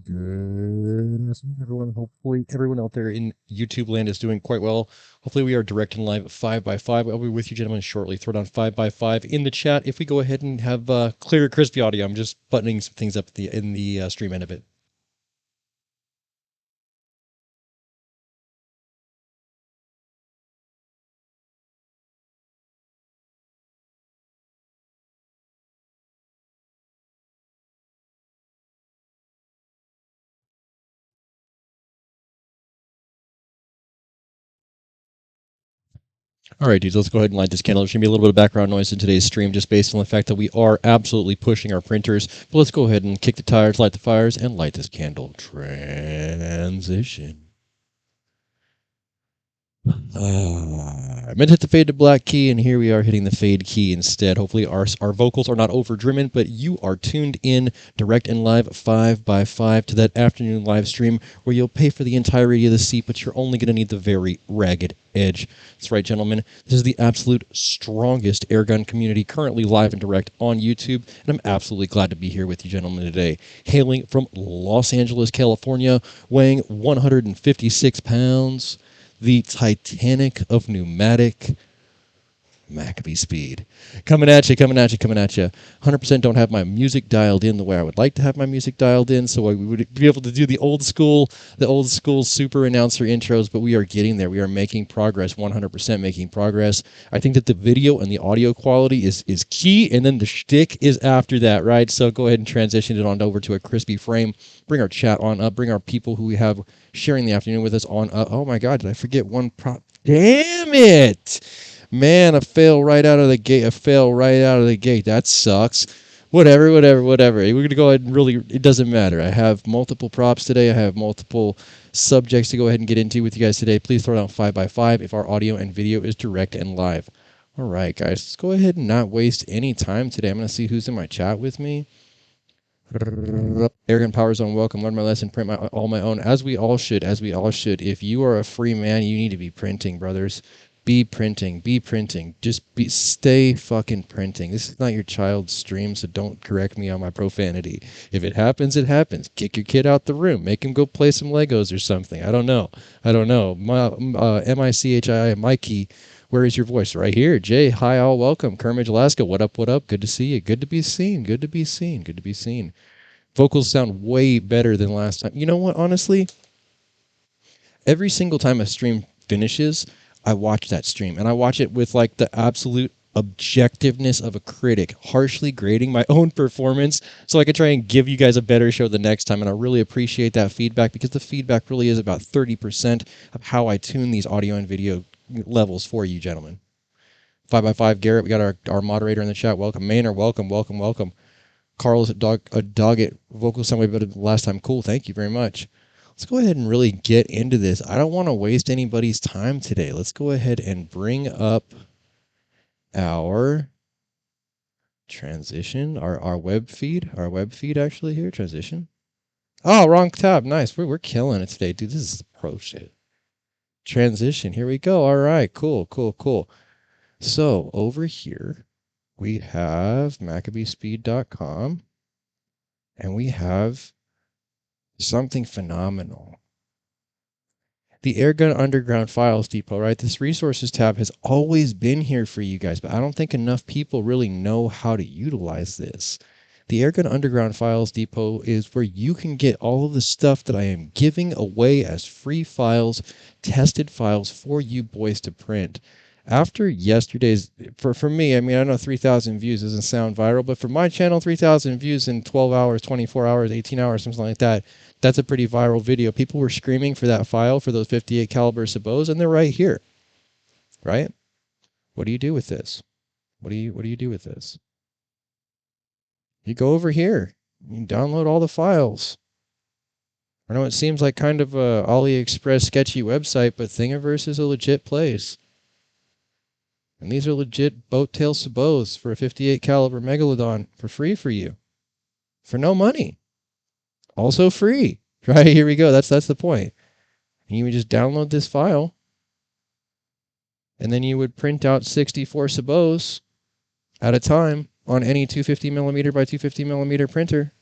Good afternoon, everyone. Hopefully, everyone out there in YouTube land is doing quite well. Hopefully, we are direct and live at 5x5. I'll be with you, gentlemen, shortly. Throw down 5x5 in the chat. If we go ahead and have clear, crispy audio, I'm just buttoning some things up in the stream end of it. All right, dudes, let's go ahead and light this candle. There's going to be a little bit of background noise in today's stream just based on the fact that we are absolutely pushing our printers. But let's go ahead and kick the tires, light the fires, and light this candle. Transition. I meant to hit the fade to black key, and here we are hitting the fade key instead. Hopefully our vocals are not over-driven, but you are tuned in direct and live 5x5 to that afternoon live stream where you'll pay for the entirety of the seat, but you're only going to need the very ragged edge. That's right, gentlemen. This is the absolute strongest airgun community currently live and direct on YouTube, and I'm absolutely glad to be here with you gentlemen today. Hailing from Los Angeles, California, weighing 156 pounds, the Titanic of pneumatic MACABESPEED. Coming at you, coming at you, coming at you. 100% don't have my music dialed in the way I would like to have my music dialed in, so we would be able to do the old school super announcer intros, but we are getting there. We are making progress, 100% making progress. I think that the video and the audio quality is key, and then the shtick is after that, right? So go ahead and transition it on over to a crispy frame. Bring our chat on up. Bring our people who we have sharing the afternoon with us on up. Oh my God, did I forget one prop? Damn it! Man, a fail right out of the gate. A fail right out of the gate. That sucks. Whatever. We're going to go ahead and really, it doesn't matter. I have multiple props today. I have multiple subjects to go ahead and get into with you guys today. Please throw down 5x5 if our audio and video is direct and live. All right, guys. Let's go ahead and not waste any time today. I'm going to see who's in my chat with me. Airgun Power Zone, welcome. Learn my lesson, print all my own, as we all should. If you are a free man, you need to be printing, brothers. Be printing. Just stay fucking printing. This is not your child's stream, so don't correct me on my profanity. If it happens, it happens. Kick your kid out the room. Make him go play some Legos or something. I don't know. M-I-C-H-I, Mikey. Where is your voice? Right here. Jay, hi, all. Welcome. Kermage, Alaska. What up? Good to see you. Good to be seen. Vocals sound way better than last time. You know what? Honestly, every single time a stream finishes, I watch that stream, and I watch it with like the absolute objectiveness of a critic, harshly grading my own performance so I can try and give you guys a better show the next time. And I really appreciate that feedback, because the feedback really is about 30% of how I tune these audio and video levels for you gentlemen. 5x5 Garrett, we got our moderator in the chat. Welcome. Maynard, welcome. Carl's a dog it. Vocal sound way better than last time. Cool, thank you very much. Let's go ahead and really get into this. I don't want to waste anybody's time today. Let's go ahead and bring up our transition, our web feed. Our web feed actually here, transition. Oh, wrong tab. Nice. We're killing it today, dude. This is pro shit. Transition. Here we go. All right. Cool. So over here, we have MACABESPEED.com, and we have something phenomenal. The Airgun Underground Files Depot, right? This resources tab has always been here for you guys, but I don't think enough people really know how to utilize this. The Airgun Underground Files Depot is where you can get all of the stuff that I am giving away as free files, tested files for you boys to print. After yesterday's, for me, I mean, I know 3,000 views doesn't sound viral, but for my channel, 3,000 views in 12 hours, 24 hours, 18 hours, something like that, that's a pretty viral video. People were screaming for that file for those 58 caliber sabots, and they're right here, right? What do you do with this? What do you do with this? You go over here. You download all the files. I know it seems like kind of a AliExpress sketchy website, but Thingiverse is a legit place. And these are legit boat tail sabots for a 58 caliber Megalodon for free for you. For no money. Also free. Right, here we go. That's the point. And you would just download this file. And then you would print out 64 sabots at a time on any 250mm by 250mm printer.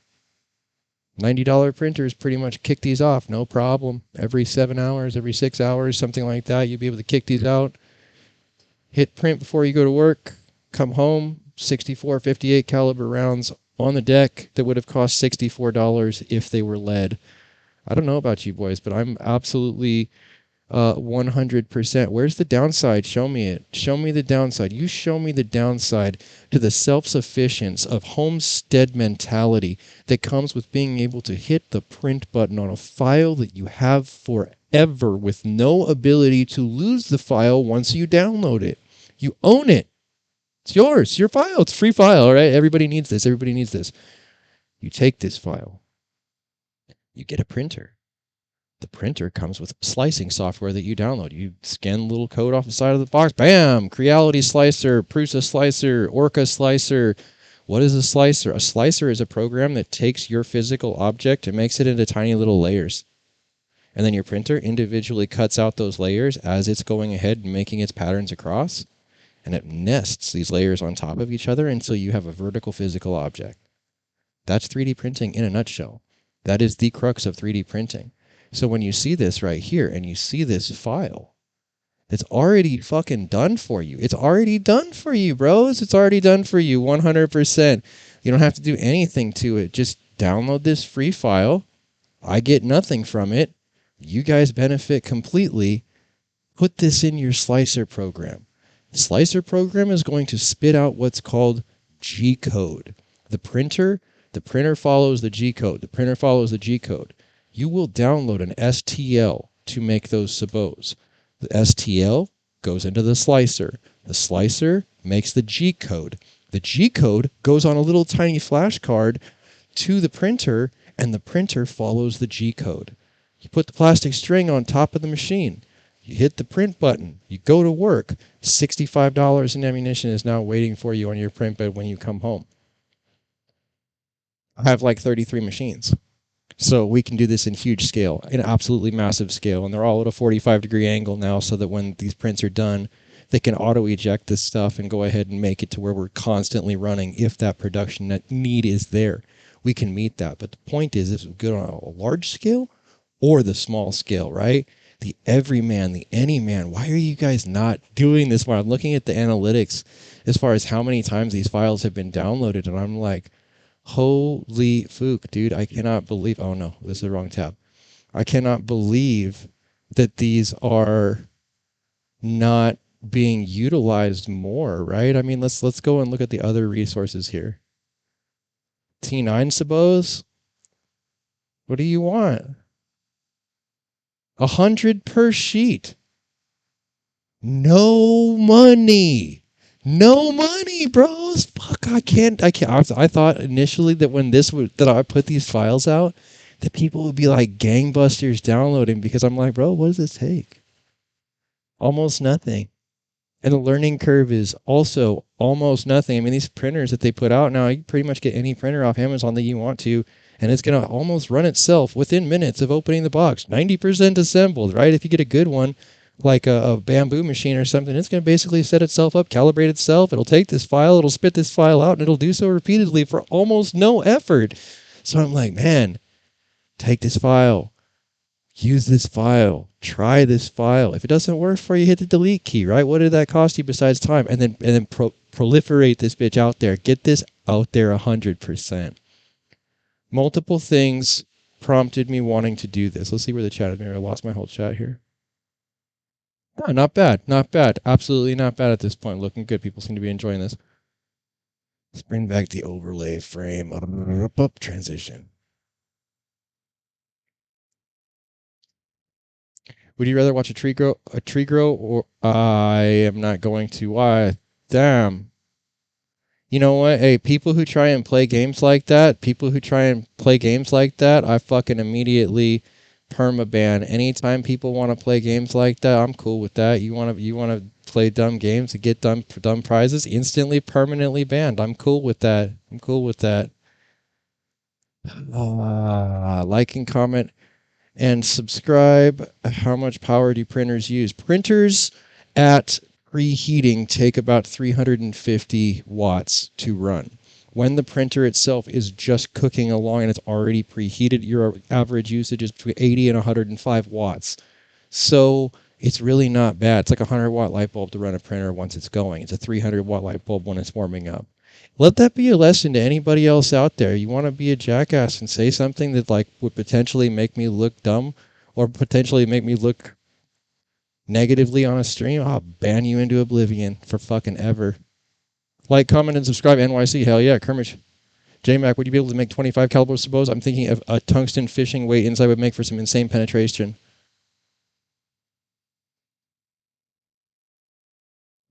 $90 printers pretty much kick these off, no problem. Every 7 hours, every 6 hours, something like that, you'll be able to kick these out. Hit print before you go to work, come home, 64, 58 caliber rounds on the deck that would have cost $64 if they were lead. I don't know about you boys, but I'm absolutely 100%. Where's the downside? Show me it. Show me the downside. You show me the downside to the self-sufficiency of homestead mentality that comes with being able to hit the print button on a file that you have forever with no ability to lose the file once you download it. You own it. It's yours. It's your file. It's a free file, all right? Everybody needs this. Everybody needs this. You take this file. You get a printer. The printer comes with slicing software that you download. You scan a little code off the side of the box. Bam! Creality slicer, Prusa slicer, Orca slicer. What is a slicer? A slicer is a program that takes your physical object and makes it into tiny little layers. And then your printer individually cuts out those layers as it's going ahead and making its patterns across. And it nests these layers on top of each other until you have a vertical physical object. That's 3D printing in a nutshell. That is the crux of 3D printing. So when you see this right here and you see this file, it's already fucking done for you. It's already done for you, bros. It's already done for you 100%. You don't have to do anything to it. Just download this free file. I get nothing from it. You guys benefit completely. Put this in your slicer program. The slicer program is going to spit out what's called G code. The printer follows the G code. The printer follows the G code. You will download an STL to make those sabots. The STL goes into the slicer. The slicer makes the G code. The G code goes on a little tiny flash card to the printer, and the printer follows the G code. You put the plastic string on top of the machine. You hit the print button. You go to work. $65 in ammunition is now waiting for you on your print bed when you come home. I have like 33 machines. So we can do this in huge scale, in absolutely massive scale. And they're all at a 45-degree angle now so that when these prints are done, they can auto-eject this stuff and go ahead and make it to where we're constantly running if that production need is there. We can meet that. But the point is, it's good on a large scale or the small scale, right? The everyman, the any man. Why are you guys not doing this? When I'm looking at the analytics as far as how many times these files have been downloaded, and I'm like, holy fook, dude, I cannot believe, oh no, this is the wrong tab. I cannot believe that these are not being utilized more, right? I mean, let's go and look at the other resources here. T9 Sabos? What do you want? 100 per sheet. No money. No money, bros. Fuck, I can't. I thought initially that when that I put these files out, that people would be like gangbusters downloading, because I'm like, bro, what does this take? Almost nothing. And the learning curve is also almost nothing. I mean, these printers that they put out now, you pretty much get any printer off Amazon that you want to, and it's going to almost run itself within minutes of opening the box. 90% assembled, right? If you get a good one, like a bamboo machine or something, it's going to basically set itself up, calibrate itself. It'll take this file, it'll spit this file out, and it'll do so repeatedly for almost no effort. So I'm like, man, take this file, use this file, try this file. If it doesn't work for you, hit the delete key, right? What did that cost you besides time? And then proliferate this bitch out there. Get this out there 100%. Multiple things prompted me wanting to do this. Let's see where the chat is. Maybe I lost my whole chat here. Oh, not bad. Not bad. Absolutely not bad at this point. Looking good. People seem to be enjoying this. Let's bring back the overlay frame. Up transition. Would you rather watch a tree grow, or I am not going to? Why? Damn. You know what? Hey, people who try and play games like that, I fucking immediately permaban. Anytime people want to play games like that, I'm cool with that. You want to play dumb games and get dumb prizes, instantly, permanently banned. I'm cool with that. Like and comment and subscribe. How much power do printers use? Printers at preheating take about 350 watts to run. when the printer itself is just cooking along and it's already preheated, your average usage is between 80 and 105 watts. So it's really not bad. It's like a 100-watt light bulb to run a printer once it's going. It's a 300-watt light bulb when it's warming up. Let that be a lesson to anybody else out there. You want to be a jackass and say something that like would potentially make me look dumb or potentially make me look negatively on a stream, I'll ban you into oblivion for fucking ever. Like, comment, and subscribe, NYC. Hell yeah, Kermit. J-Mac, would you be able to make 25 caliber sabos? I'm thinking of a tungsten fishing weight inside would make for some insane penetration.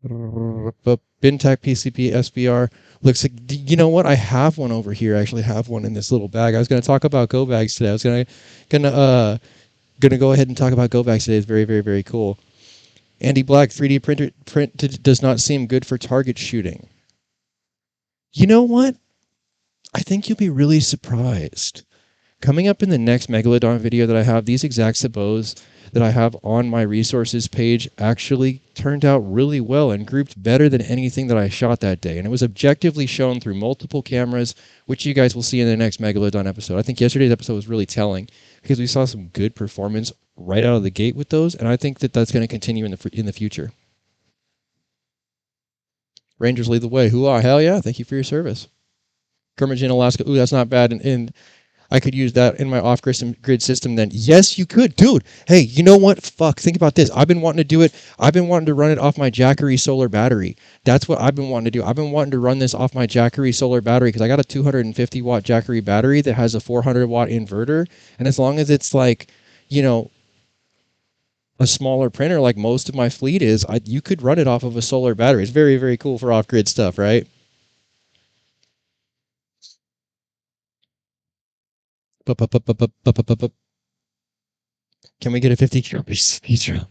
Bintac PCP SBR looks like, you know what? I have one over here. I actually have one in this little bag. I was going to talk about go bags today. I was gonna go ahead and talk about go bags today. It's very, very, very cool. Andy Black, 3D print does not seem good for target shooting. You know what? I think you'll be really surprised. Coming up in the next Megalodon video that I have, these exact sabots that I have on my resources page actually turned out really well and grouped better than anything that I shot that day. And it was objectively shown through multiple cameras, which you guys will see in the next Megalodon episode. I think yesterday's episode was really telling because we saw some good performance right out of the gate with those, and I think that that's going to continue in the future. Rangers lead the way. Hoo-ah, hell yeah. Thank you for your service. Kermit in Alaska. Ooh, that's not bad. And I could use that in my off-grid system then. Yes, you could. Dude, hey, you know what? Fuck, think about this. I've been wanting to do it. I've been wanting to run it off my Jackery solar battery. That's what I've been wanting to do. I've been wanting to run this off my Jackery solar battery because I got a 250-watt Jackery battery that has a 400-watt inverter. And as long as it's like, you know, a smaller printer like most of my fleet is, you could run it off of a solar battery. It's very, very cool for off-grid stuff, right? Can we get a 50 kilo speed drum?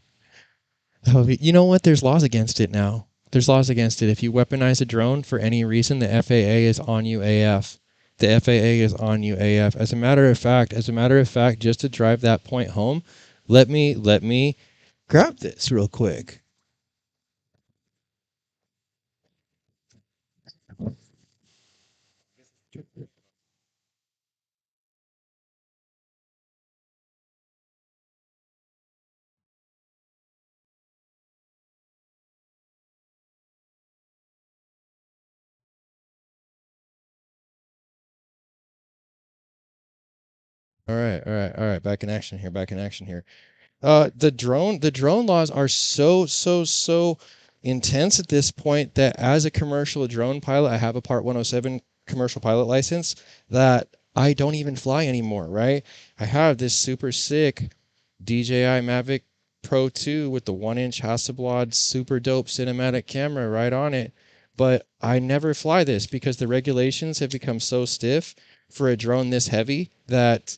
You know what? There's laws against it now. There's laws against it. If you weaponize a drone for any reason, the FAA is on you AF. The FAA is on you AF. As a matter of fact, just to drive that point home, let me grab this real quick. All right. Back in action here. The drone laws are so intense at this point that as a commercial drone pilot, I have a Part 107 commercial pilot license that I don't even fly anymore, right? I have this super sick DJI Mavic Pro 2 with the 1-inch Hasselblad super dope cinematic camera right on it. But I never fly this because the regulations have become so stiff for a drone this heavy that,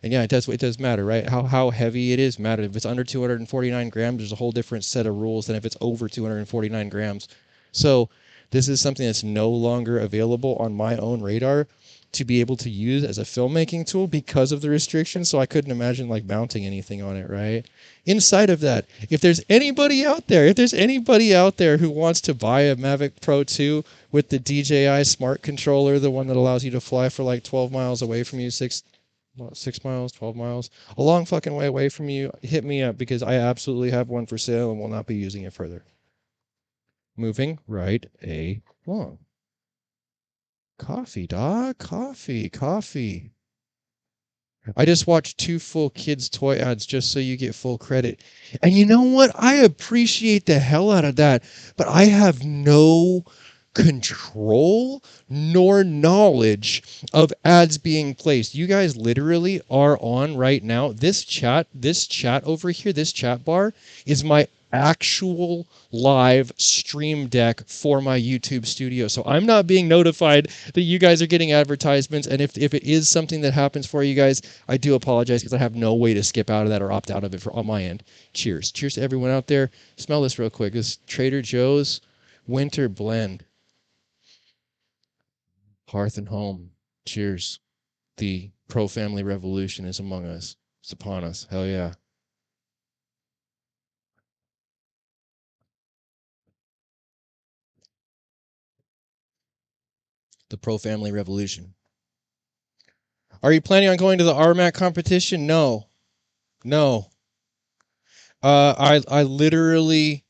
and yeah, it does matter, right? How heavy it is matters. If it's under 249 grams, there's a whole different set of rules than if it's over 249 grams. So this is something that's no longer available on my own radar to be able to use as a filmmaking tool because of the restrictions. So I couldn't imagine like mounting anything on it, right? Inside of that, if there's anybody out there who wants to buy a Mavic Pro 2 with the DJI smart controller, the one that allows you to fly for like 12 miles away from you, 6 miles, 12 miles, a long fucking way away from you, hit me up because I absolutely have one for sale and will not be using it further. Moving right along. Coffee, dog. Coffee. I just watched 2 full kids' toy ads just so you get full credit. And you know what? I appreciate the hell out of that, but I have no control nor knowledge of ads being placed. You guys literally are on right now. This chat over here, this chat bar is my actual live stream deck for my YouTube studio. So I'm not being notified that you guys are getting advertisements. And if it is something that happens for you guys, I do apologize because I have no way to skip out of that or opt out of it on my end. Cheers. Cheers to everyone out there. Smell this real quick. This Trader Joe's Winter Blend. Hearth and home. Cheers. The pro-family revolution is among us. It's upon us. Hell yeah. The Pro Family Revolution. Are you planning on going to the RMAC competition? No. No. I literally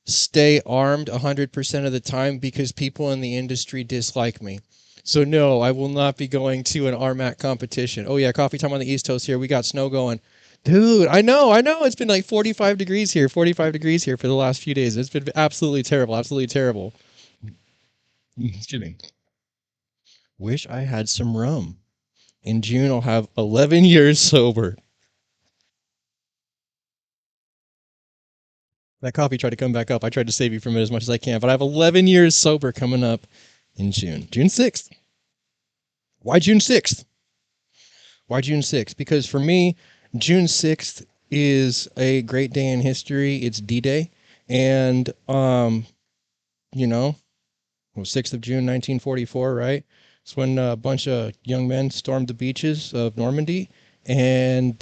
stay armed 100% of the time because people in the industry dislike me. So no, I will not be going to an RMAC competition. Oh yeah, coffee time on the East Coast here. We got snow going. Dude, I know. It's been like 45 degrees here for the last few days. It's been absolutely terrible, absolutely terrible. Excuse me. Wish I had some rum. In June, I'll have 11 years sober. That coffee tried to come back up. I tried to save you from it as much as I can, but I have 11 years sober coming up in June. June 6th. Why June 6th? Why June 6th? Because for me, June 6th is a great day in history. It's D-Day. And, you know, 6th of June, 1944, right? It's when a bunch of young men stormed the beaches of Normandy and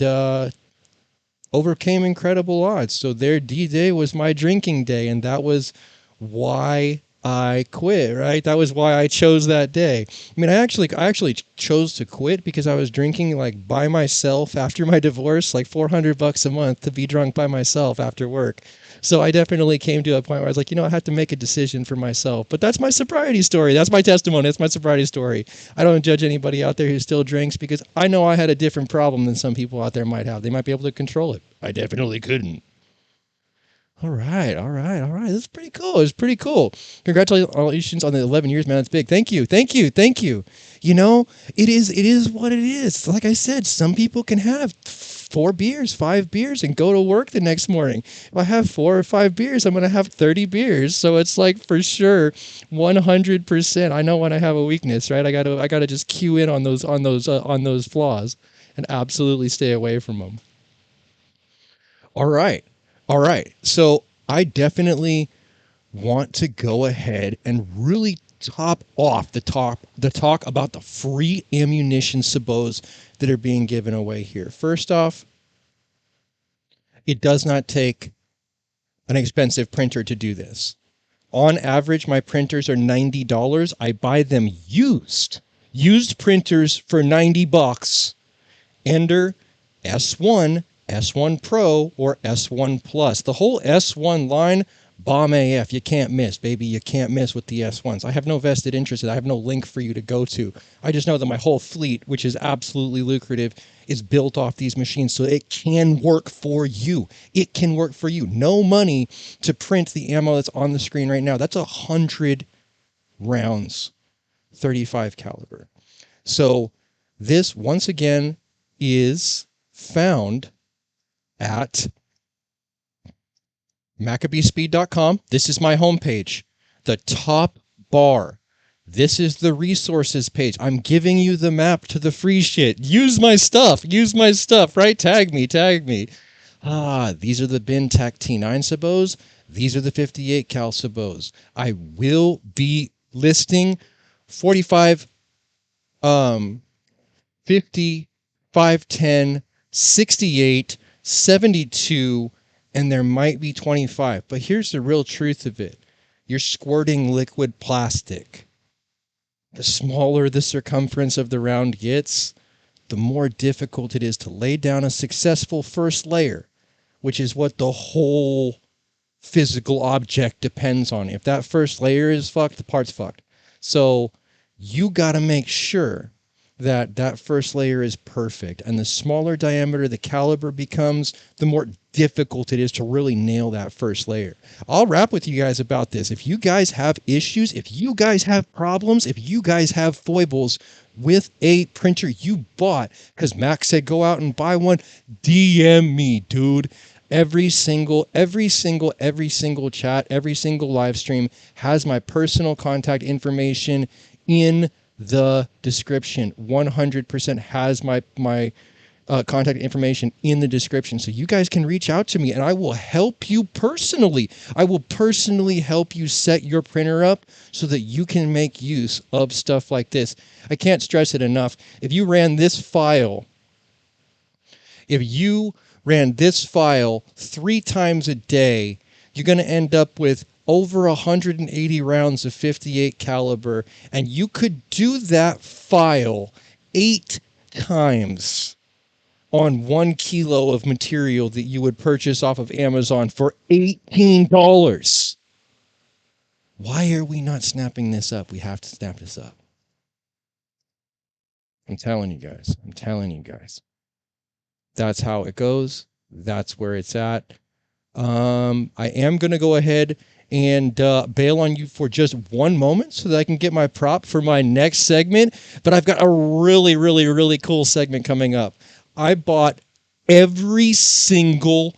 overcame incredible odds. So their D-Day was my drinking day, and that was why I quit, right? That was why I chose that day. I mean, I actually chose to quit because I was drinking like by myself after my divorce, like $400 a month to be drunk by myself after work. So I definitely came to a point where I was like, you know, I had to make a decision for myself. But that's my sobriety story. That's my testimony. That's my sobriety story. I don't judge anybody out there who still drinks because I know I had a different problem than some people out there might have. They might be able to control it. I definitely couldn't. All right. This is pretty cool. It's pretty cool. Congratulations on the 11 years, man. It's big. Thank you. You know, it is what it is. Like I said, some people can have 4 beers, 5 beers, and go to work the next morning. If I have 4 or 5 beers, I'm going to have 30 beers. So it's like for sure 100%. I know when I have a weakness, right? I got to just cue in on those flaws and absolutely stay away from them. All right. So I definitely want to go ahead and really top off the talk about the free ammunition sabots that are being given away here. First off, it does not take an expensive printer to do this. On average, my printers are $90. I buy them used printers for $90. Ender S1, S1 Pro, or S1 Plus. The whole S1 line, bomb AF. You can't miss, baby. You can't miss with the S1s. I have no vested interest in it. I have no link for you to go to. I just know that my whole fleet, which is absolutely lucrative, is built off these machines, so it can work for you. It can work for you. No money to print the ammo that's on the screen right now. That's 100 rounds, 35 caliber. So this, once again, is found at MACABESPEED.com. This is my homepage. The top bar. This is the resources page. I'm giving you the map to the free shit. Use my stuff, right? Tag me. These are the Bin Tac T9 sabots. These are the 58 cal sabots. I will be listing 45, 50, 510, 68, 72, and there might be 25. But here's the real truth of it. You're squirting liquid plastic. The smaller the circumference of the round gets, the more difficult it is to lay down a successful first layer, which is what the whole physical object depends on. If that first layer is fucked, the part's fucked. So you got to make sure that first layer is perfect. And the smaller diameter the caliber becomes, the more difficult it is to really nail that first layer. I'll rap with you guys about this. If you guys have issues, if you guys have problems, if you guys have foibles with a printer you bought, because Mac said go out and buy one, DM me, dude. Every single chat, every single live stream has my personal contact information in the description. 100% has my contact information in the description, so you guys can reach out to me and I will help you personally. I will personally help you set your printer up so that you can make use of stuff like this. I can't stress it enough. If you ran this file 3 times a day, you're going to end up with over 180 rounds of 58 caliber, and you could do that file 8 times on 1 kilo of material that you would purchase off of Amazon for $18. Why are we not snapping this up? We have to snap this up. I'm telling you guys. I'm telling you guys. That's how it goes. That's where it's at. I am going to go ahead and bail on you for just one moment so that I can get my prop for my next segment. But I've got a really, really, really cool segment coming up. I bought every single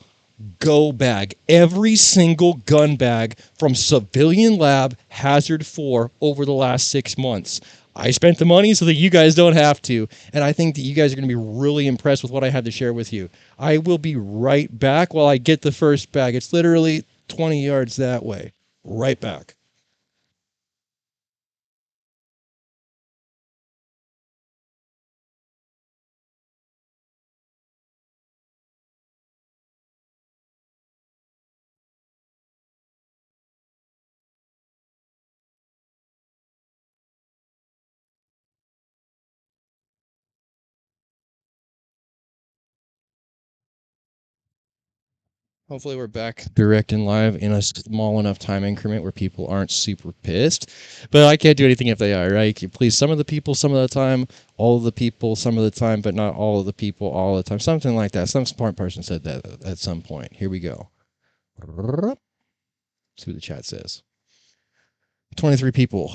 go bag, every single gun bag from Civilian Lab Hazard 4 over the last 6 months. I spent the money so that you guys don't have to, and I think that you guys are going to be really impressed with what I have to share with you. I will be right back while I get the first bag. It's literally 20 yards that way. Right back. Hopefully we're back direct and live in a small enough time increment where people aren't super pissed. But I can't do anything if they are, right? You please some of the people some of the time, all of the people some of the time, but not all of the people all the time. Something like that. Some smart person said that at some point. Here we go. See what the chat says. 23 people.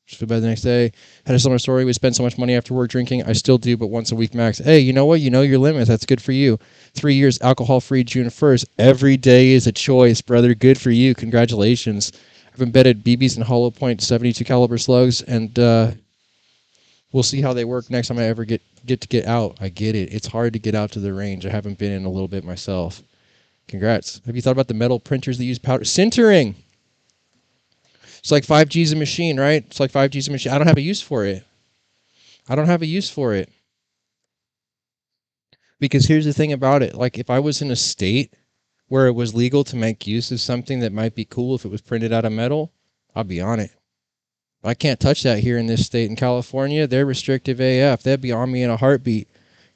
Just feel bad the next day. Had a similar story. We spent so much money after work drinking. I still do, but once a week max. Hey, you know what? You know your limits. That's good for you. 3 years alcohol-free June 1st. Every day is a choice, brother. Good for you. Congratulations. I've embedded BBs and hollow point 72 caliber slugs, and we'll see how they work next time I ever get out. I get it. It's hard to get out to the range. I haven't been in a little bit myself. Congrats. Have you thought about the metal printers that use powder? Sintering. It's like 5G's a machine, right? It's like 5G's a machine. I don't have a use for it. I don't have a use for it. Because here's the thing about it. Like, if I was in a state where it was legal to make use of something that might be cool if it was printed out of metal, I'll be on it. I can't touch that here in this state. In California, they're restrictive AF. They'd be on me in a heartbeat.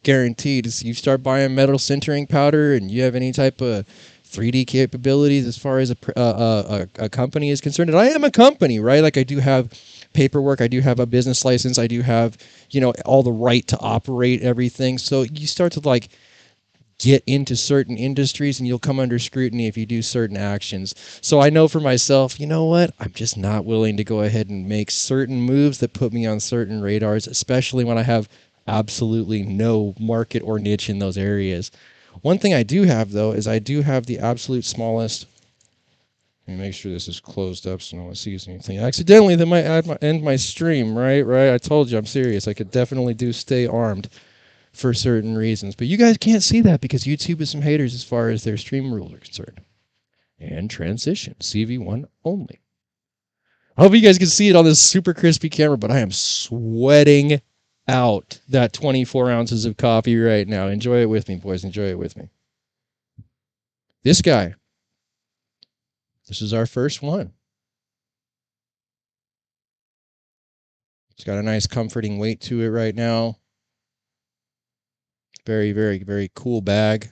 Guaranteed. If you start buying metal sintering powder and you have any type of 3D capabilities as far as a company is concerned, and I am a company, right? Like, I do have paperwork, I do have a business license, I do have, all the right to operate everything. So you start to like get into certain industries and you'll come under scrutiny if you do certain actions. So I know for myself, you know what? I'm just not willing to go ahead and make certain moves that put me on certain radars, especially when I have absolutely no market or niche in those areas. One thing I do have, though, is I do have the absolute smallest. Let me make sure this is closed up so no one sees anything. Accidentally, that might end my stream, right? I told you I'm serious. I could definitely do stay armed for certain reasons. But you guys can't see that because YouTube is some haters as far as their stream rules are concerned. And transition, CV1 only. I hope you guys can see it on this super crispy camera, but I am sweating out that 24 ounces of coffee right now. Enjoy it with me, boys. Enjoy it with me. This guy. This is our first one. It's got a nice comforting weight to it right now. Very, very, very cool bag.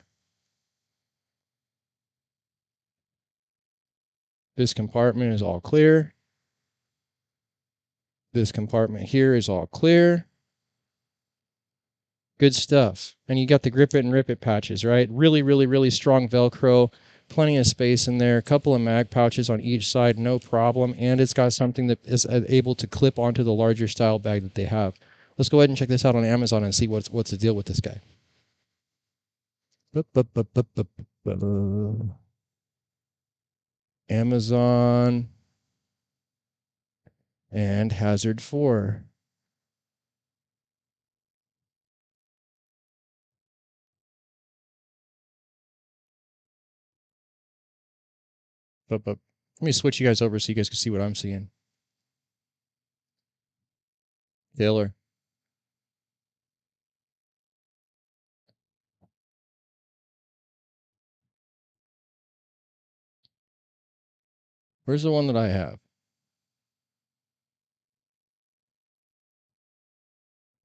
This compartment is all clear. This compartment here is all clear. Good stuff. And you got the grip it and rip it patches, right? Really, really, really strong Velcro. Plenty of space in there. A couple of mag pouches on each side, no problem. And it's got something that is able to clip onto the larger style bag that they have. Let's go ahead and check this out on Amazon and see what's the deal with this guy. Amazon and Hazard 4. Let me switch you guys over so you guys can see what I'm seeing. Taylor. Where's the one that I have?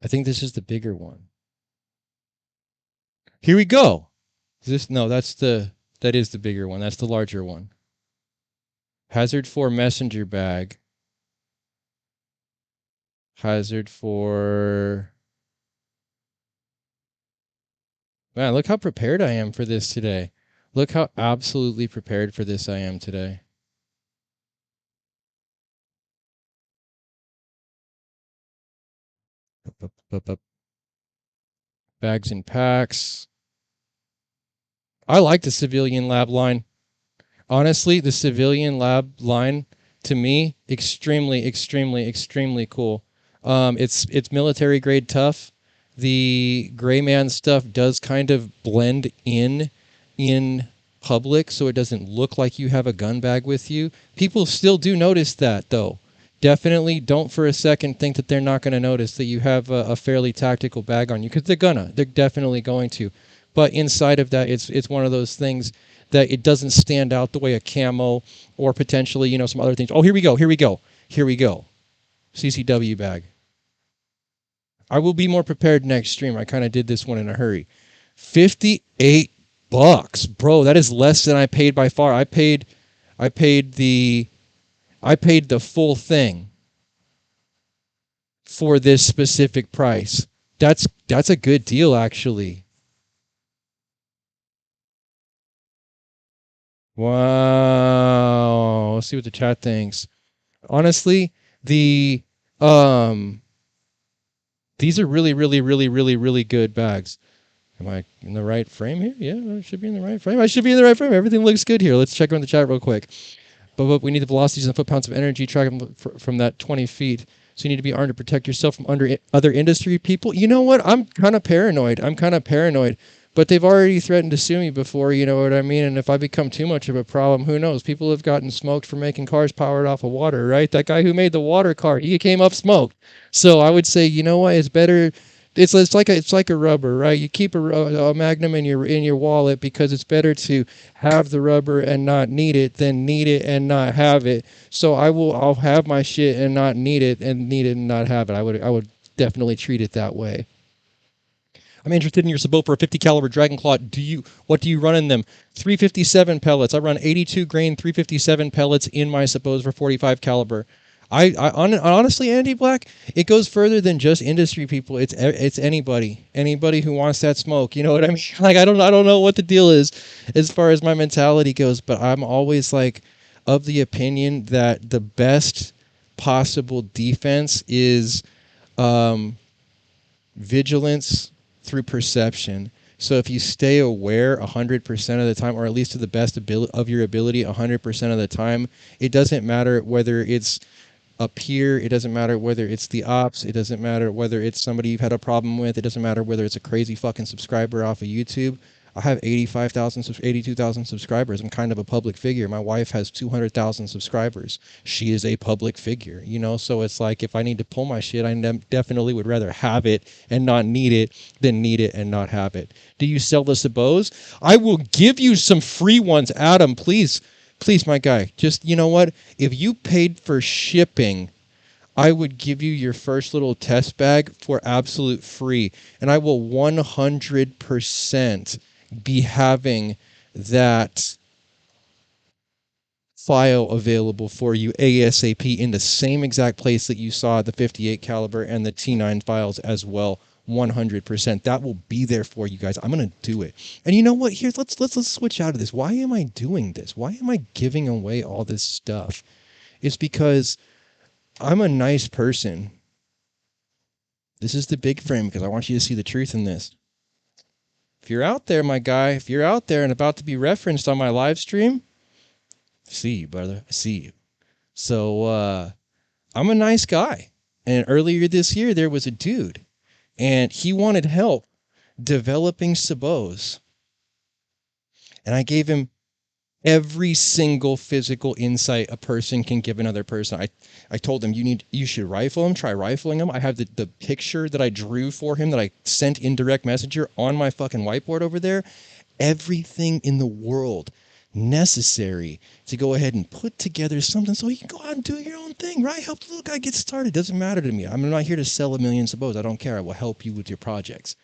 I think this is the bigger one. Here we go. Is this no, that is the bigger one. That's the larger one. Hazard 4 messenger bag. Hazard 4. Man, look how prepared I am for this today. Look how absolutely prepared for this I am today. Bags and packs. I like the civilian lab line. Honestly, the civilian lab line, to me, extremely, extremely, extremely cool. It's military grade tough. The gray man stuff does kind of blend in public, so it doesn't look like you have a gun bag with you. People still do notice that, though. Definitely don't for a second think that they're not going to notice that you have a fairly tactical bag on you, because they're gonna. They're definitely going to. But inside of that, it's one of those things that it doesn't stand out the way a camo or potentially, you know, some other things. Oh, here we go. Here we go. Here we go. CCW bag. I will be more prepared next stream. I kind of did this one in a hurry. $58, bro. That is less than I paid by far. I paid the full thing for this specific price. That's a good deal, actually. Wow. Let's see what the chat thinks. Honestly, these are really, really, really, really, really good bags. Am I in the right frame here? Yeah, I should be in the right frame. I should be in the right frame. Everything looks good here. Let's check on the chat real quick. But we need the velocities and foot-pounds of energy, track them from that 20 feet. So you need to be armed to protect yourself from other industry people. You know what? I'm kind of paranoid. But they've already threatened to sue me before, you know what I mean? And if I become too much of a problem, who knows? People have gotten smoked for making cars powered off of water, right? That guy who made the water car, he came up smoked. So I would say, you know what? It's better. It's like a rubber, right? You keep a Magnum in your wallet because it's better to have the rubber and not need it than need it and not have it. So I'll have my shit and not need it and not have it. I would definitely treat it that way. I'm interested in your sabot for a 50 caliber Dragon Claw. What do you run in them? 357 pellets. I run 82 grain 357 pellets in my sabots for 45 caliber. Honestly, Andy Black, it goes further than just industry people. It's anybody who wants that smoke. You know what I mean? Like I don't know what the deal is as far as my mentality goes, but I'm always like of the opinion that the best possible defense is vigilance through perception. So if you stay aware 100% of the time, or at least to the best of your ability 100% of the time, it doesn't matter whether it's a peer, it doesn't matter whether it's the ops, it doesn't matter whether it's somebody you've had a problem with, it doesn't matter whether it's a crazy fucking subscriber off of YouTube. I have 82,000 subscribers. I'm kind of a public figure. My wife has 200,000 subscribers. She is a public figure, you know? So it's like if I need to pull my shit, I definitely would rather have it and not need it than need it and not have it. Do you sell the sabots? I will give you some free ones, Adam, please. Please, my guy. Just, you know what? If you paid for shipping, I would give you your first little test bag for absolute free. And I will 100% be having that file available for you ASAP in the same exact place that you saw the 58 caliber and the T9 files as well. 100%. That will be there for you guys. I'm gonna do it. And you know what? Here, let's switch out of this. Why am I doing this? Why am I giving away all this stuff? It's because I'm a nice person. This is the big frame because I want you to see the truth in this. If you're out there, my guy, if you're out there and about to be referenced on my live stream, see you, brother. I see you. So I'm a nice guy. And earlier this year, there was a dude, and he wanted help developing sabots. And I gave him every single physical insight a person can give another person. I told him you should rifle him, try rifling him. I have the picture that I drew for him that I sent in direct messenger on my fucking whiteboard over there. Everything in the world necessary to go ahead and put together something so you can go out and do your own thing, right? Help the little guy get started. Doesn't matter to me. I'm not here to sell a million sabots. I don't care. I will help you with your projects.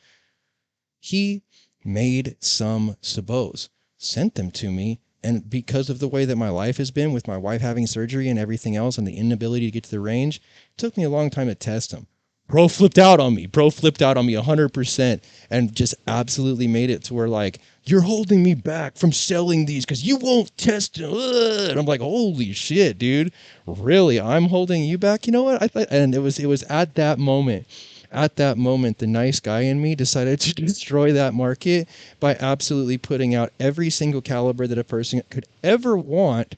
He made some sabots, sent them to me, and because of the way that my life has been with my wife having surgery and everything else and the inability to get to the range, it took me a long time to test them. Bro flipped out on me. Bro flipped out on me 100% and just absolutely made it to where, like, you're holding me back from selling these because you won't test them. And I'm like, holy shit, dude. Really? I'm holding you back? You know what? I thought, and it was at that moment. At that moment, the nice guy in me decided to destroy that market by absolutely putting out every single caliber that a person could ever want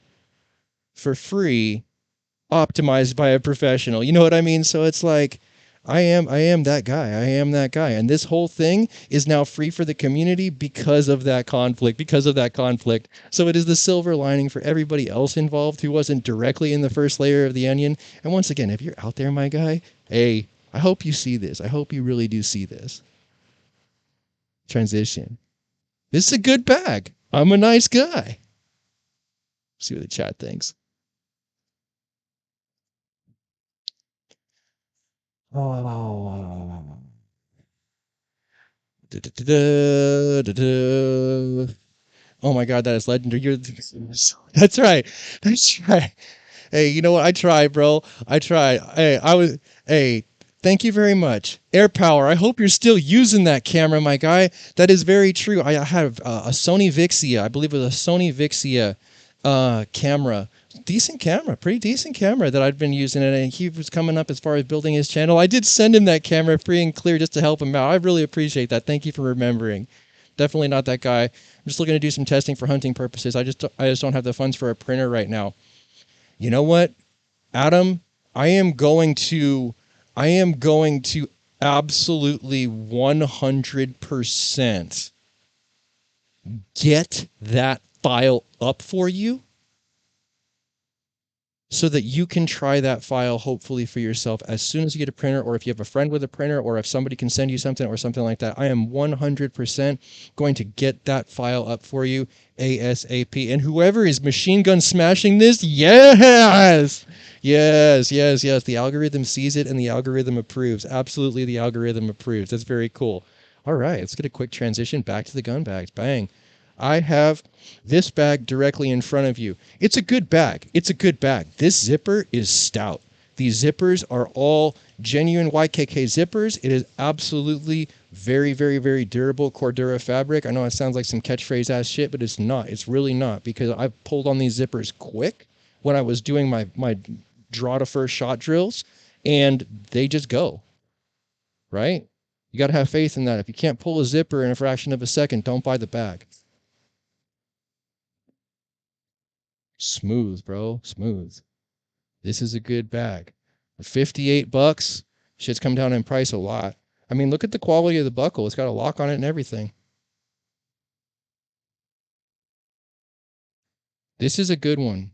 for free, optimized by a professional. You know what I mean? So it's like, I am that guy. I am that guy. And this whole thing is now free for the community because of that conflict, So it is the silver lining for everybody else involved who wasn't directly in the first layer of the onion. And once again, if you're out there, my guy, hey, I hope you see this. I hope you really do see this. Transition. This is a good bag. I'm a nice guy. See what the chat thinks. Oh. Oh my God, that is legendary. That's right. That's right. Hey, you know what? I try, bro. I try. Hey, thank you very much. Air Power. I hope you're still using that camera, my guy. That is very true. I have a Sony Vixia. I believe it was a Sony Vixia camera. Decent camera, pretty decent camera that I've been using, and he was coming up as far as building his channel. I did send him that camera free and clear just to help him out. I really appreciate that. Thank you for remembering. Definitely not that guy. I'm just looking to do some testing for hunting purposes. I just don't have the funds for a printer right now. You know what, Adam? I am going to absolutely 100% get that file up for you so that you can try that file hopefully for yourself as soon as you get a printer, or if you have a friend with a printer, or if somebody can send you something or something like that. I am 100% going to get that file up for you ASAP. And whoever is machine gun smashing this, yes! Yes. The algorithm sees it and the algorithm approves. Absolutely, the algorithm approves. That's very cool. All right, let's get a quick transition back to the gun bags. Bang. I have this bag directly in front of you. It's a good bag. It's a good bag. This zipper is stout. These zippers are all genuine YKK zippers. It is absolutely very, very, very durable Cordura fabric. I know it sounds like some catchphrase ass shit, but it's not. It's really not, because I've pulled on these zippers quick when I was doing my draw to first shot drills, and they just go, right? You got to have faith in that. If you can't pull a zipper in a fraction of a second, don't buy the bag. Smooth, bro. Smooth. This is a good bag. For 58 bucks, shit's come down in price a lot. I mean, look at the quality of the buckle. It's got a lock on it and everything. This is a good one.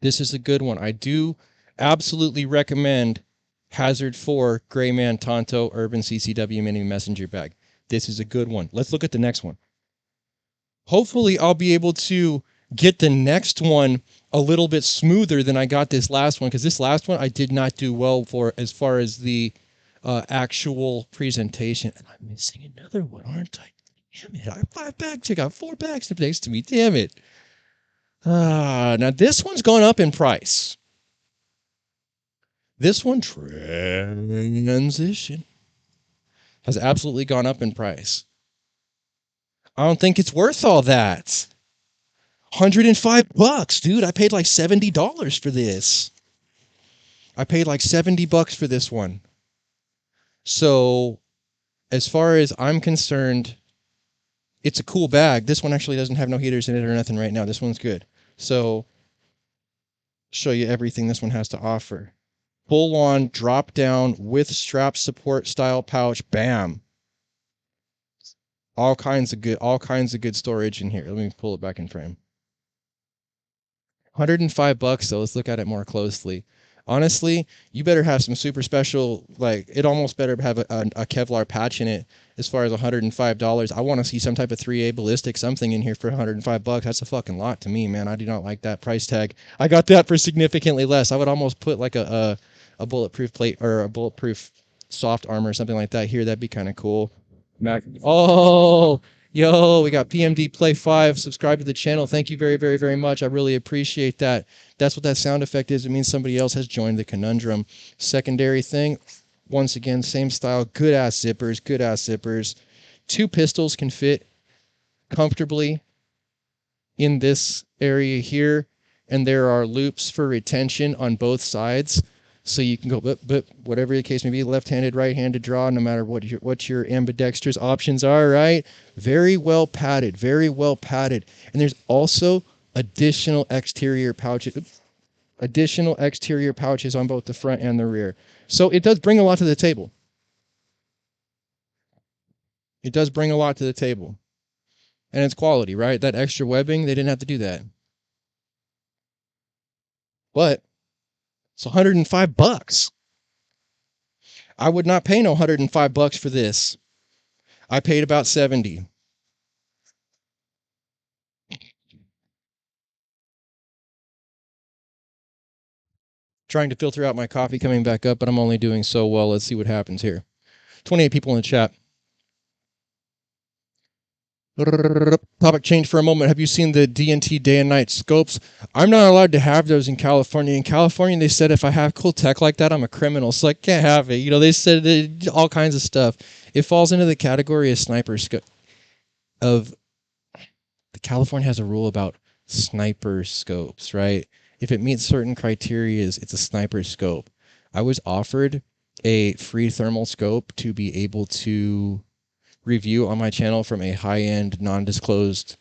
This is a good one. I do absolutely recommend Hazard 4 Greyman Tonto Urban CCW Mini Messenger Bag. This is a good one. Let's look at the next one. Hopefully, I'll be able to get the next one a little bit smoother than I got this last one, because this last one I did not do well for as far as the actual presentation. And I'm missing another one, aren't I? Damn it. I have 5 bags. I got 4 bags next to me. Damn it. Now this one's gone up in price. This one, Transition, has absolutely gone up in price. I don't think it's worth all that. 105 bucks, dude. I paid like $70 for this. I paid like 70 bucks for this one. So, as far as I'm concerned, it's a cool bag. This one actually doesn't have no heaters in it or nothing right now. This one's good. So, show you everything this one has to offer. Full on drop down with strap support style pouch. Bam. All kinds of good storage in here. Let me pull it back in frame. 105 bucks though. Let's look at it more closely. Honestly, you better have some super special, like, it almost better have a Kevlar patch in it as far as $105. I want to see some type of 3A ballistic something in here for $105. That's a fucking lot to me, man. I do not like that price tag. I got that for significantly less. I would almost put like a bulletproof plate or a bulletproof soft armor or something like that here. That'd be kind of cool. Mac. Oh, yo, we got PMD Play 5. Subscribe to the channel. Thank you very, very, very much. I really appreciate that. That's what that sound effect is. It means somebody else has joined the conundrum. Secondary thing, once again, same style. Good ass zippers. Good ass zippers. 2 pistols can fit comfortably in this area here, and there are loops for retention on both sides. So you can go, but whatever the case may be, left-handed, right-handed draw, no matter what your ambidextrous options are, right? Very well padded, very well padded. And there's also additional exterior pouches on both the front and the rear. So it does bring a lot to the table. It does bring a lot to the table. And it's quality, right? That extra webbing, they didn't have to do that. But it's $105. I would not pay no $105 for this. I paid about 70. Trying to filter out my coffee coming back up, but I'm only doing so well. Let's see what happens here. 28 people in the chat. Topic change for a moment. Have you seen the D&T day and night scopes? I'm not allowed to have those in California. In California, they said if I have cool tech like that, I'm a criminal, so I can't have it. You know, they said all kinds of stuff. It falls into the category of sniper scope. California has a rule about sniper scopes, right? If it meets certain criteria, it's a sniper scope. I was offered a free thermal scope to be able to review on my channel from a high-end, non-disclosed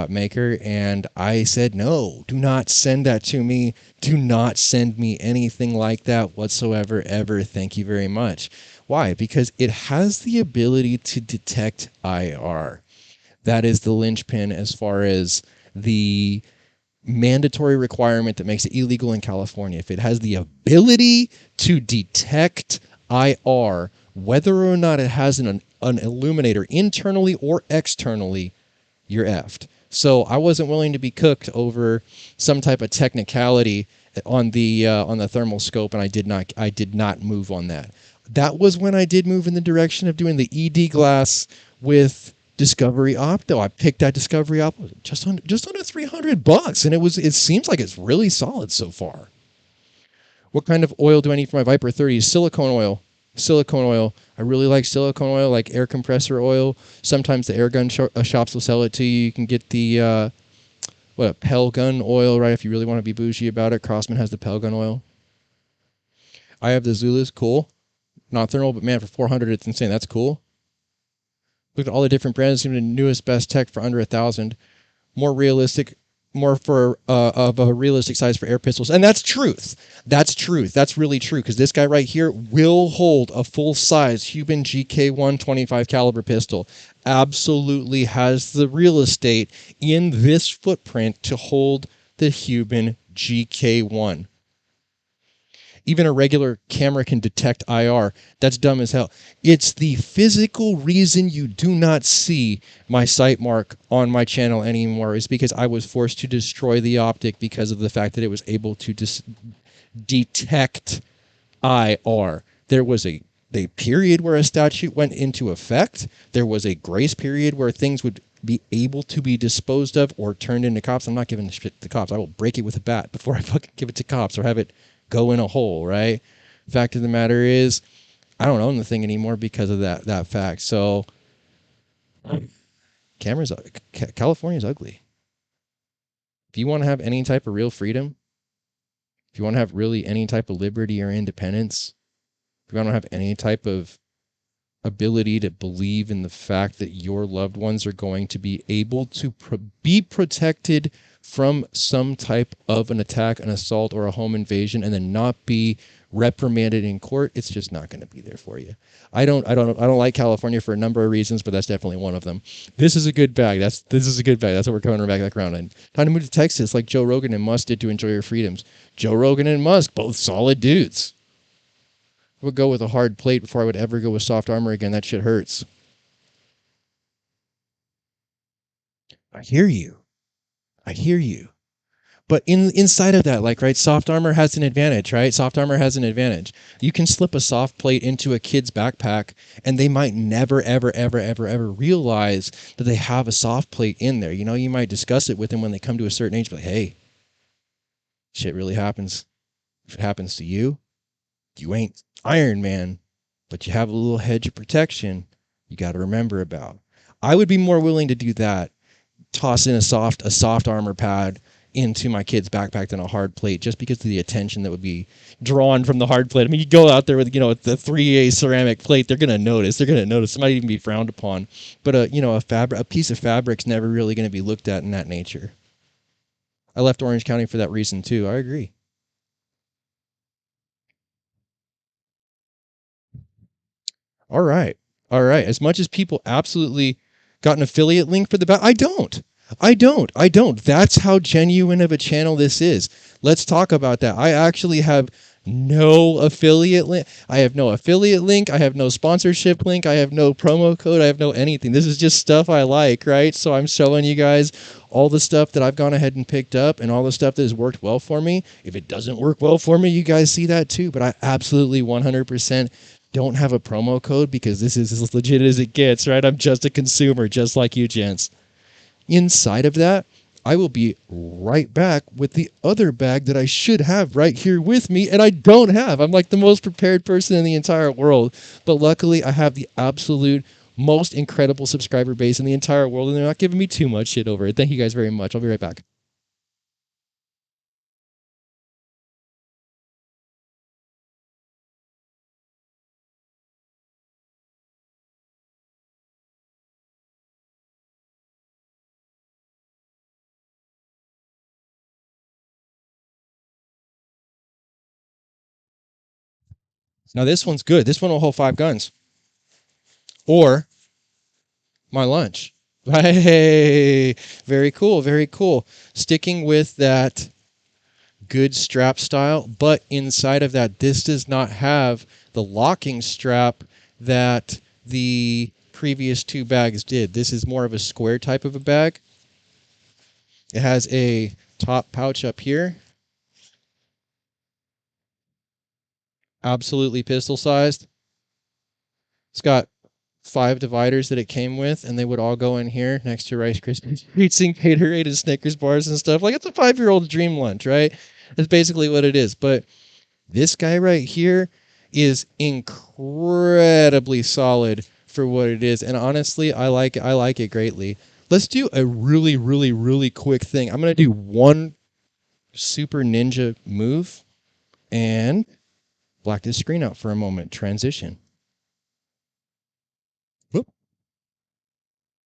maker, and I said, no, do not send that to me. Do not send me anything like that whatsoever, ever. Thank you very much. Why? Because it has the ability to detect IR. That is the linchpin as far as the mandatory requirement that makes it illegal in California. If it has the ability to detect IR, whether or not it has an illuminator internally or externally, you're effed. So I wasn't willing to be cooked over some type of technicality on the thermal scope, and I did not move on that. That was when I did move in the direction of doing the ED glass with Discovery Opto. I picked that Discovery Opto just under $300, and it seems like it's really solid so far. What kind of oil do I need for my Viper 30? Silicone oil. Silicone oil. I really like silicone oil, like air compressor oil. Sometimes the Airgun shops will sell it to you. You can get the Pell gun oil, right? If you really want to be bougie about it. Crossman has the Pell gun oil. I have the Zulus. Cool. Not thermal, but man, for 400, it's insane. That's cool. Look at all the different brands. Even the newest best tech for under 1,000. More realistic, more for of a realistic size for air pistols, and that's truth. That's truth. That's really true, because this guy right here will hold a full size Cuban GK1 25 caliber pistol. Absolutely has the real estate in this footprint to hold the Cuban GK1. Even a regular camera can detect IR. That's dumb as hell. It's the physical reason you do not see my sight mark on my channel anymore is because I was forced to destroy the optic because of the fact that it was able to detect IR. There was a period where a statute went into effect. There was a grace period where things would be able to be disposed of or turned into cops. I'm not giving the shit to cops. I will break it with a bat before I fucking give it to cops or have it go in a hole, right? Fact of the matter is, I don't own the thing anymore because of that fact. So, California's ugly. If you want to have any type of real freedom, if you want to have really any type of liberty or independence, if you want to have any type of ability to believe in the fact that your loved ones are going to be able to be protected from some type of an attack, an assault, or a home invasion, and then not be reprimanded in court, it's just not going to be there for you. I don't like California for a number of reasons, but that's definitely one of them. This is a good bag. This is a good bag. That's what we're coming back around in. Time to move to Texas, like Joe Rogan and Musk did to enjoy your freedoms. Joe Rogan and Musk, both solid dudes. I would go with a hard plate before I would ever go with soft armor again. That shit hurts. I hear you. I hear you. But inside of that, like, right, soft armor has an advantage, right? Soft armor has an advantage. You can slip a soft plate into a kid's backpack, and they might never, ever, ever, ever, ever realize that they have a soft plate in there. You know, you might discuss it with them when they come to a certain age, but like, hey, shit really happens. If it happens to you, you ain't Iron Man, but you have a little hedge of protection you got to remember about. I would be more willing to do that. Toss in a soft armor pad into my kid's backpack than a hard plate, just because of the attention that would be drawn from the hard plate. I mean, you go out there with, you know, the 3A ceramic plate, they're going to notice. It might even be frowned upon. But, you know, a piece of fabric's never really going to be looked at in that nature. I left Orange County for that reason, too. I agree. All right. As much as people absolutely got an affiliate link for the back, I don't. That's how genuine of a channel this is. Let's talk about that. I actually have no affiliate link. I have no affiliate link. I have no sponsorship link. I have no promo code. I have no anything. This is just stuff I like, right? So I'm showing you guys all the stuff that I've gone ahead and picked up and all the stuff that has worked well for me. If it doesn't work well for me, you guys see that too. But I absolutely 100% don't have a promo code because this is as legit as it gets, right? I'm just a consumer, just like you gents. Inside of that, I will be right back with the other bag that I should have right here with me, and I don't have. I'm like the most prepared person in the entire world. But luckily, I have the absolute most incredible subscriber base in the entire world, and they're not giving me too much shit over it. Thank you guys very much. I'll be right back. Now this one's good. This one will hold 5 guns. Or my lunch. Hey, very cool, very cool. Sticking with that good strap style, but inside of that, this does not have the locking strap that the previous 2 bags did. This is more of a square type of a bag. It has a top pouch up here. Absolutely pistol sized. It's got 5 dividers that it came with, and they would all go in here next to Rice Krispies treats and Gatorade and Snickers bars and stuff. Like, it's a 5-year-old's dream lunch, right? That's basically what it is. But this guy right here is incredibly solid for what it is, and honestly, I like it greatly. Let's do a really, really, really quick thing. I'm gonna do one super ninja move and black this screen out for a moment. Transition. Whoop.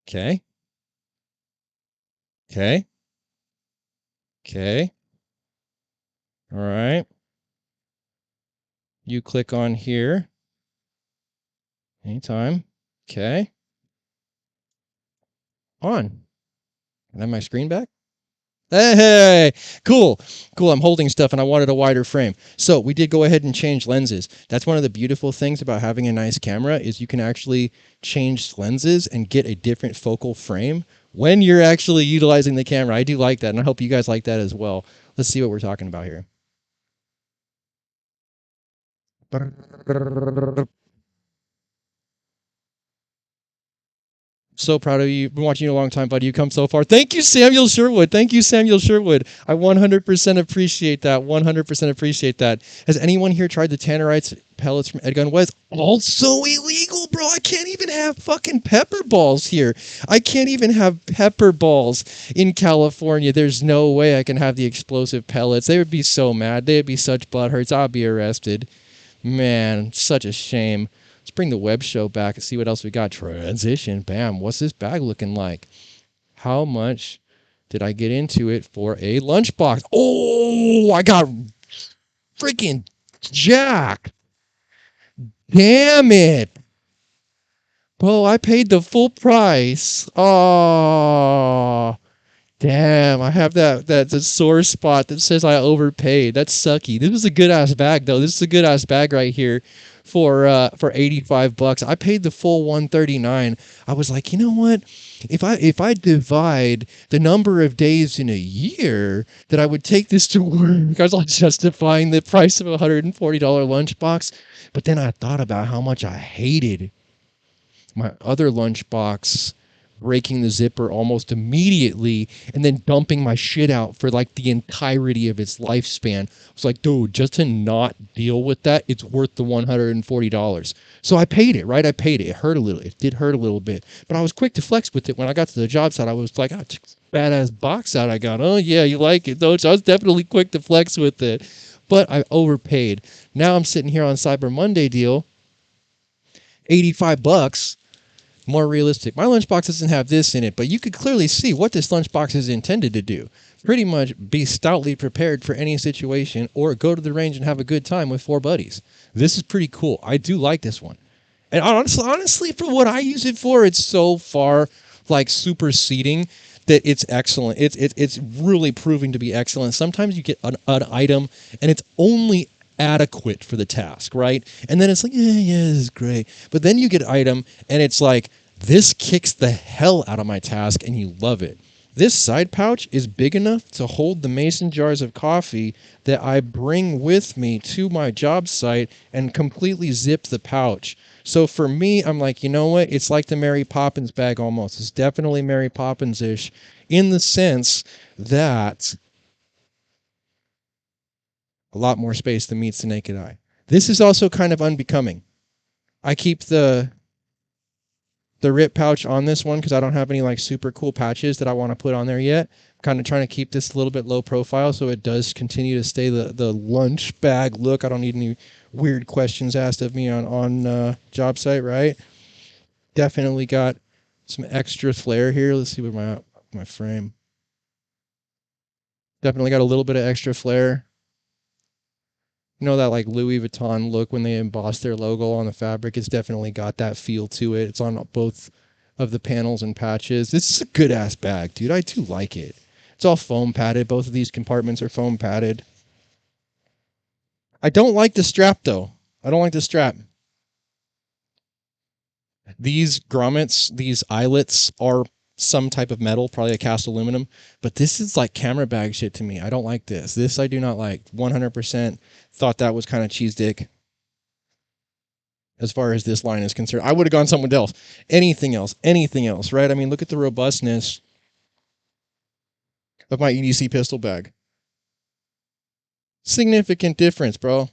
Okay. Okay. Okay. All right. You click on here. Anytime. Okay. On. Can I have my screen back? Hey, cool. I'm holding stuff and I wanted a wider frame. So we did go ahead and change lenses. That's one of the beautiful things about having a nice camera is you can actually change lenses and get a different focal frame when you're actually utilizing the camera. I do like that, and I hope you guys like that as well. Let's see what we're talking about here. So proud of you. Been watching you a long time, buddy. You come so far. Thank you, Samuel Sherwood. I 100% appreciate that. 100% appreciate that. Has anyone here tried the Tannerites pellets from Airgun? Was also illegal, bro. I can't even have fucking pepper balls here. I can't even have pepper balls in California. There's no way I can have the explosive pellets. They would be so mad. They'd be such butthurts. I'd be arrested. Man, such a shame. Let's bring the web show back and see what else we got. Transition. Bam. What's this bag looking like? How much did I get into it for a lunchbox? Oh, I got freaking jacked. Damn it. Bro, I paid the full price. Oh, damn. I have that sore spot that says I overpaid. That's sucky. This is a good ass bag though. This is a good ass bag right here for $85. I paid the full $139. I was like, you know what? If I divide the number of days in a year that I would take this to work, I was like justifying the price of a $140 lunchbox. But then I thought about how much I hated my other lunchbox breaking the zipper almost immediately and then dumping my shit out for like the entirety of its lifespan. I was like, dude, just to not deal with that, it's worth the $140. So I paid it, right? I paid it. It hurt a little. It did hurt a little bit, but I was quick to flex with it. When I got to the job site, I was like, oh, badass box out I got. Oh yeah, you like it, though? So I was definitely quick to flex with it, but I overpaid. Now I'm sitting here on Cyber Monday deal, $85. More realistic. My lunchbox doesn't have this in it, but you could clearly see what this lunchbox is intended to do. Pretty much be stoutly prepared for any situation or go to the range and have a good time with 4 buddies. This is pretty cool. I do like this one. And honestly, for what I use it for, it's so far like superseding that it's excellent. It's really proving to be excellent. Sometimes you get an item and it's only adequate for the task, right? And then it's like, yeah, this is great. But then you get an item and it's like, this kicks the hell out of my task and you love it. This side pouch is big enough to hold the mason jars of coffee that I bring with me to my job site and completely zip the pouch. So for me, I'm like, you know what? It's like the Mary Poppins bag almost. It's definitely Mary Poppins-ish in the sense that a lot more space than meets the naked eye. This is also kind of unbecoming. I keep the rip pouch on this one because I don't have any like super cool patches that I want to put on there yet. I'm kind of trying to keep this a little bit low profile so it does continue to stay the lunch bag look. I don't need any weird questions asked of me on job site, right? Definitely got some extra flair here. Let's see what my frame. Definitely got a little bit of extra flair. You know that like Louis Vuitton look when they emboss their logo on the fabric? It's definitely got that feel to it. It's on both of the panels and patches. This is a good ass bag, dude. I do like it. It's all foam padded. Both of these compartments are foam padded. I don't like the strap though. I don't like the strap. These grommets, these eyelets are some type of metal, probably a cast aluminum, but this is like camera bag shit to me. I don't like this. This I do not like. 100% thought that was kind of cheese dick as far as this line is concerned. I would have gone someone else. Anything else, right? I mean, look at the robustness of my EDC pistol bag. Significant difference, bro.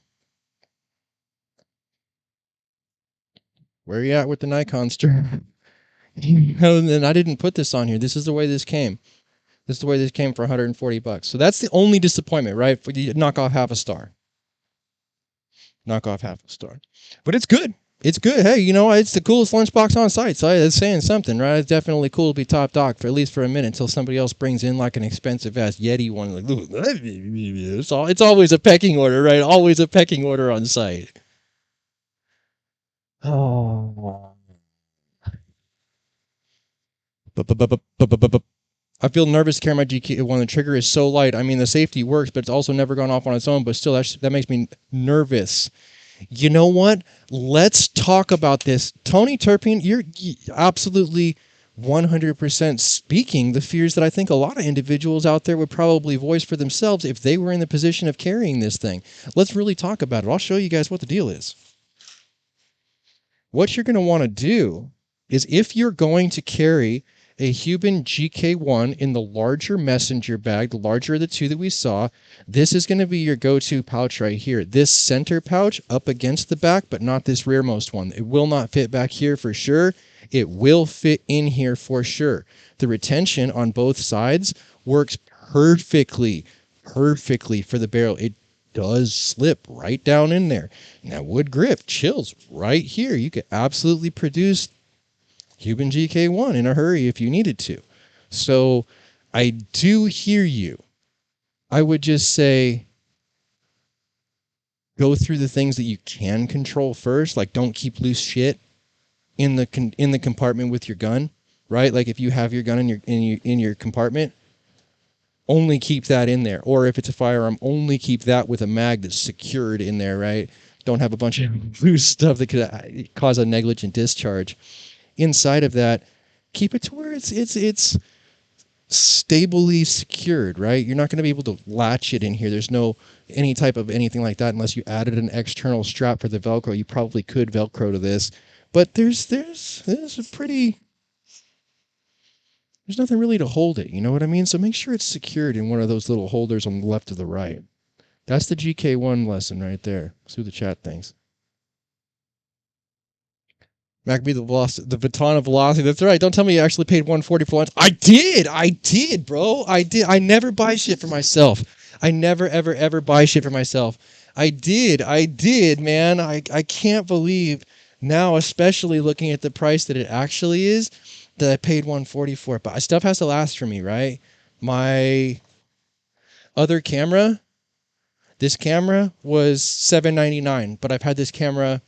Where are you at with the Nikon strap? And I didn't put this on here. This is the way this came. This is the way this came for $140. So that's the only disappointment, right? You knock off half a star. Knock off half a star. But it's good. It's good. Hey, you know, it's the coolest lunchbox on site. So it's saying something, right? It's definitely cool to be top dog for at least for a minute until somebody else brings in like an expensive ass Yeti one. Like, it's always a pecking order, right? Always a pecking order on site. Oh. I feel nervous to carry my GK when the trigger is so light. I mean, the safety works, but it's also never gone off on its own. But still, that makes me nervous. You know what? Let's talk about this. Tony Turpin, you're absolutely 100% speaking the fears that I think a lot of individuals out there would probably voice for themselves if they were in the position of carrying this thing. Let's really talk about it. I'll show you guys what the deal is. What you're going to want to do is if you're going to carry a Huben GK1 in the larger messenger bag, the larger of the two that we saw, this is going to be your go-to pouch right here. This center pouch up against the back, but not this rearmost one. It will not fit back here for sure. It will fit in here for sure. The retention on both sides works perfectly for the barrel. does slip right down in there. And that wood grip chills right here. You could absolutely produce Cuban GK1 in a hurry if you needed to. So I do hear you. I would just say go through the things that you can control first. Like, don't keep loose shit in the compartment with your gun, right? Like, if you have your gun in your compartment, only keep that in there. Or if it's a firearm, only keep that with a mag that's secured in there, right? Don't have a bunch of loose stuff that could cause a negligent discharge. Inside of that, keep it to where it's stably secured, right? You're not going to be able to latch it in here. There's no any type of anything like that unless you added an external strap for the Velcro. You probably could Velcro to this, but there's a pretty there's nothing really to hold it. You know what I mean? So make sure it's secured in one of those little holders on the left or the right. That's the GK1 lesson right there. See what the chat thinks. MACABE the baton of velocity. That's right. Don't tell me you actually paid 140 for once. I did, bro. I did. I never buy shit for myself. I never, ever buy shit for myself. I did, man. I can't believe now, especially looking at the price that it actually is, that I paid 140 for it. But stuff has to last for me, right? My other camera, this camera was $799, but I've had this camera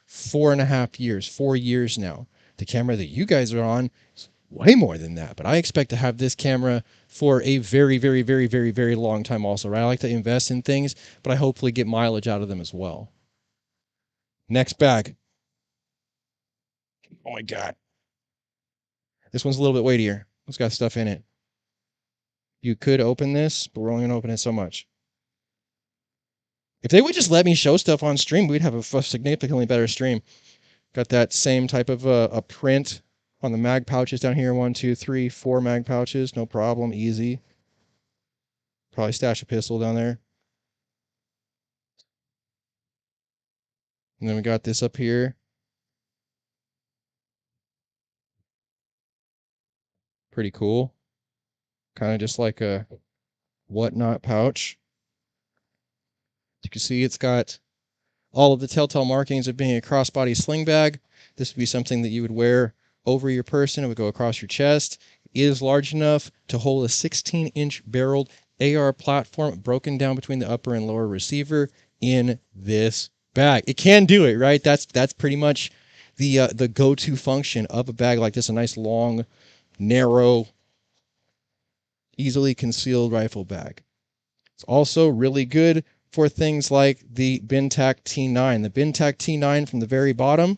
4.5 years, 4 years now. The camera that you guys are on is way more than that, but I expect to have this camera for a very, very, very, very, very long time also, right? I like to invest in things, but I hopefully get mileage out of them as well. Next bag. Oh my God. This one's a little bit weightier. It's got stuff in it. You could open this, but we're only going to open it so much. If they would just let me show stuff on stream, we'd have a significantly better stream. Got that same type of a print on the mag pouches down here. 1, 2, 3, 4 mag pouches. No problem. Easy. Probably stash a pistol down there. And then we got this up here. Pretty cool. Kind of just like a whatnot pouch. You can see it's got all of the telltale markings of being a crossbody sling bag. This would be something that you would wear over your person. It would go across your chest. It is large enough to hold a 16-inch barreled AR platform broken down between the upper and lower receiver in this bag. It can do it, right? That's pretty much the go-to function of a bag like this. A nice long, narrow, easily concealed rifle bag. It's also really good for things like the Bintac T9. The Bintac T9 from the very bottom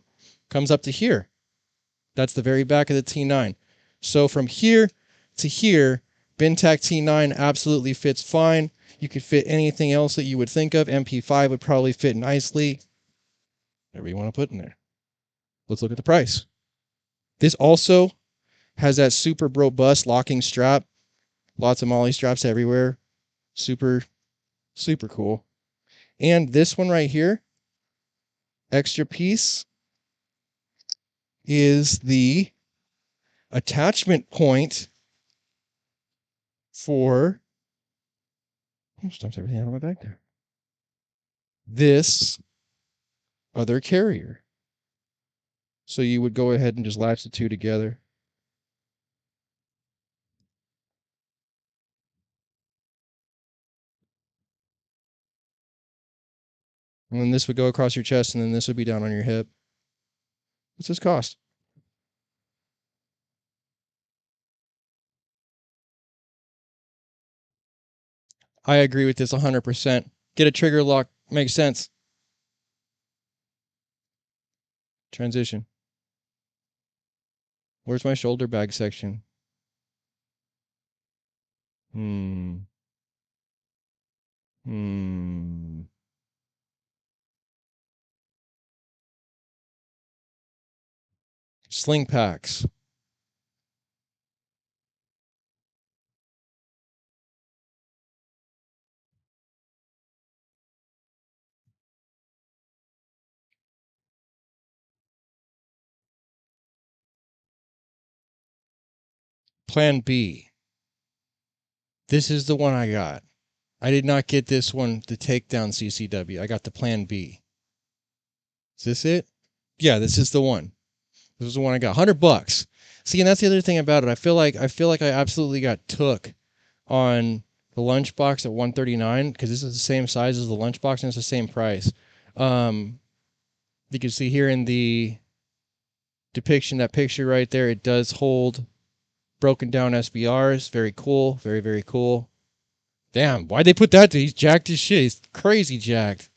comes up to here. That's the very back of the T9. So from here to here, Bintac T9 absolutely fits fine. You could fit anything else that you would think of. MP5 would probably fit nicely. Whatever you want to put in there. Let's look at the price. This also has that super robust locking strap. Lots of MOLLE straps everywhere. Super, super cool. And this one right here, extra piece, is the attachment point for, stuffed everything out of my bag there, this other carrier. So you would go ahead and just latch the two together. And then this would go across your chest, and then this would be down on your hip. What's this cost? I agree with this 100%. Get a trigger lock. Makes sense. Transition. Where's my shoulder bag section? Sling packs. Plan B. This is the one I got. I did not get this one, the takedown CCW. I got the plan B. Is this it? Yeah, this is the one. This is the one I got. $100. See, and that's the other thing about it. I feel like I absolutely got took on the lunchbox at 139 because this is the same size as the lunchbox and it's the same price. You can see here in the depiction, that picture right there, it does hold broken down SBRs. Very cool. Very, very cool. Damn, why'd they put that? He's jacked as shit. He's crazy jacked.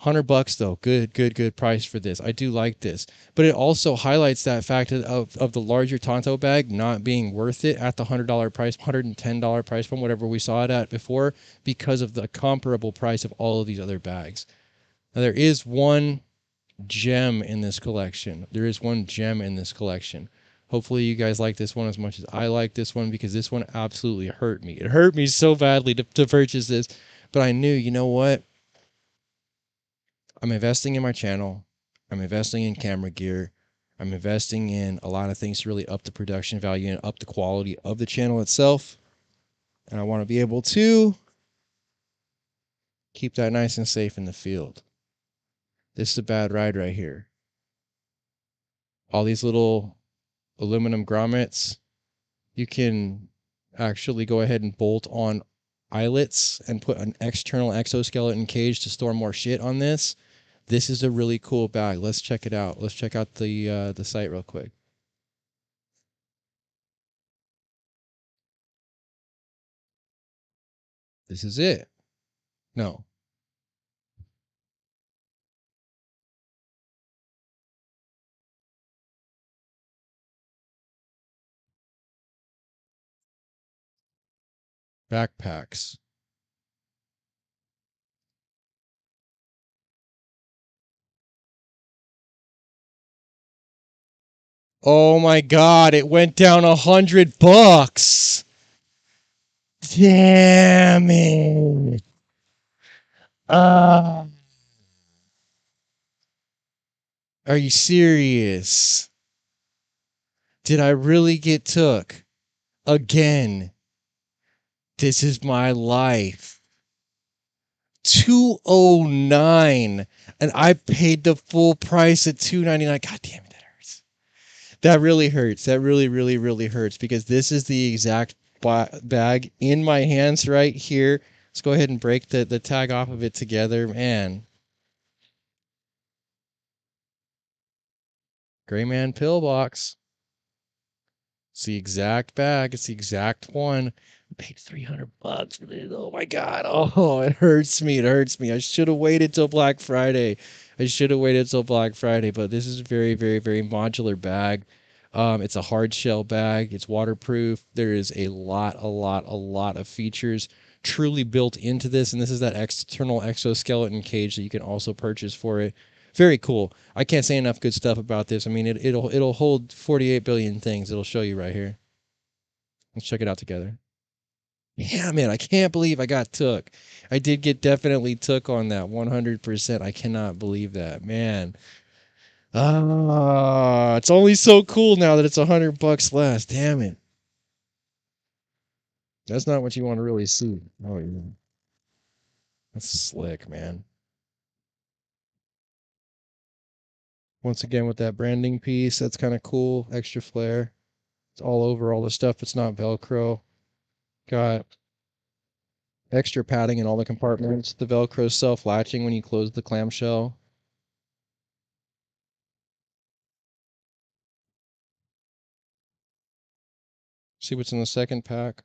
$100 though. Good price for this. I do like this. But it also highlights that fact of the larger Tonto bag not being worth it at the $100 price, $110 price from whatever we saw it at before because of the comparable price of all of these other bags. Now there is one gem in this collection. There is one gem in this collection. Hopefully you guys like this one as much as I like this one because this one absolutely hurt me. It hurt me so badly to purchase this. But I knew, you know what? I'm investing in my channel. I'm investing in camera gear. I'm investing in a lot of things to really up the production value and up the quality of the channel itself. And I want to be able to keep that nice and safe in the field. This is a bad ride right here. All these little aluminum grommets, you can actually go ahead and bolt on eyelets and put an external exoskeleton cage to store more shit on this. This is a really cool bag. Let's check it out. Let's check out the site real quick. This is it. No. Backpacks. Oh my God, it went down $100. Damn it. Uh, are you serious? Did I really get took? Again. This is my life. 209 and I paid the full price at 299. God damn it, that hurts. That really hurts. That really hurts because this is the exact bag in my hands right here. Let's go ahead and break the tag off of it together. Man. Gray Man pill box. It's the exact bag. It's the exact one. I paid $300 for this. Oh my God. Oh, it hurts me. It hurts me. I should have waited till Black Friday. I should have waited till Black Friday, but this is a very modular bag. It's a hard shell bag. It's waterproof. There is a lot of features truly built into this, and this is that external exoskeleton cage that you can also purchase for it. Very cool. I can't say enough good stuff about this. I mean, it'll hold 48 billion things. It'll show you right here. Let's check it out together. Yeah, man, I can't believe I got took. I did get definitely took on that 100%. I cannot believe that, man. Ah, it's only so cool now that it's $100 less. Damn it. That's not what you want to really see. Oh yeah, that's slick, man. Once again with that branding piece, that's kind of cool. Extra flair. It's all over all the stuff. It's not Velcro. Got extra padding in all the compartments. The Velcro self-latching when you close the clamshell. See what's in the second pack.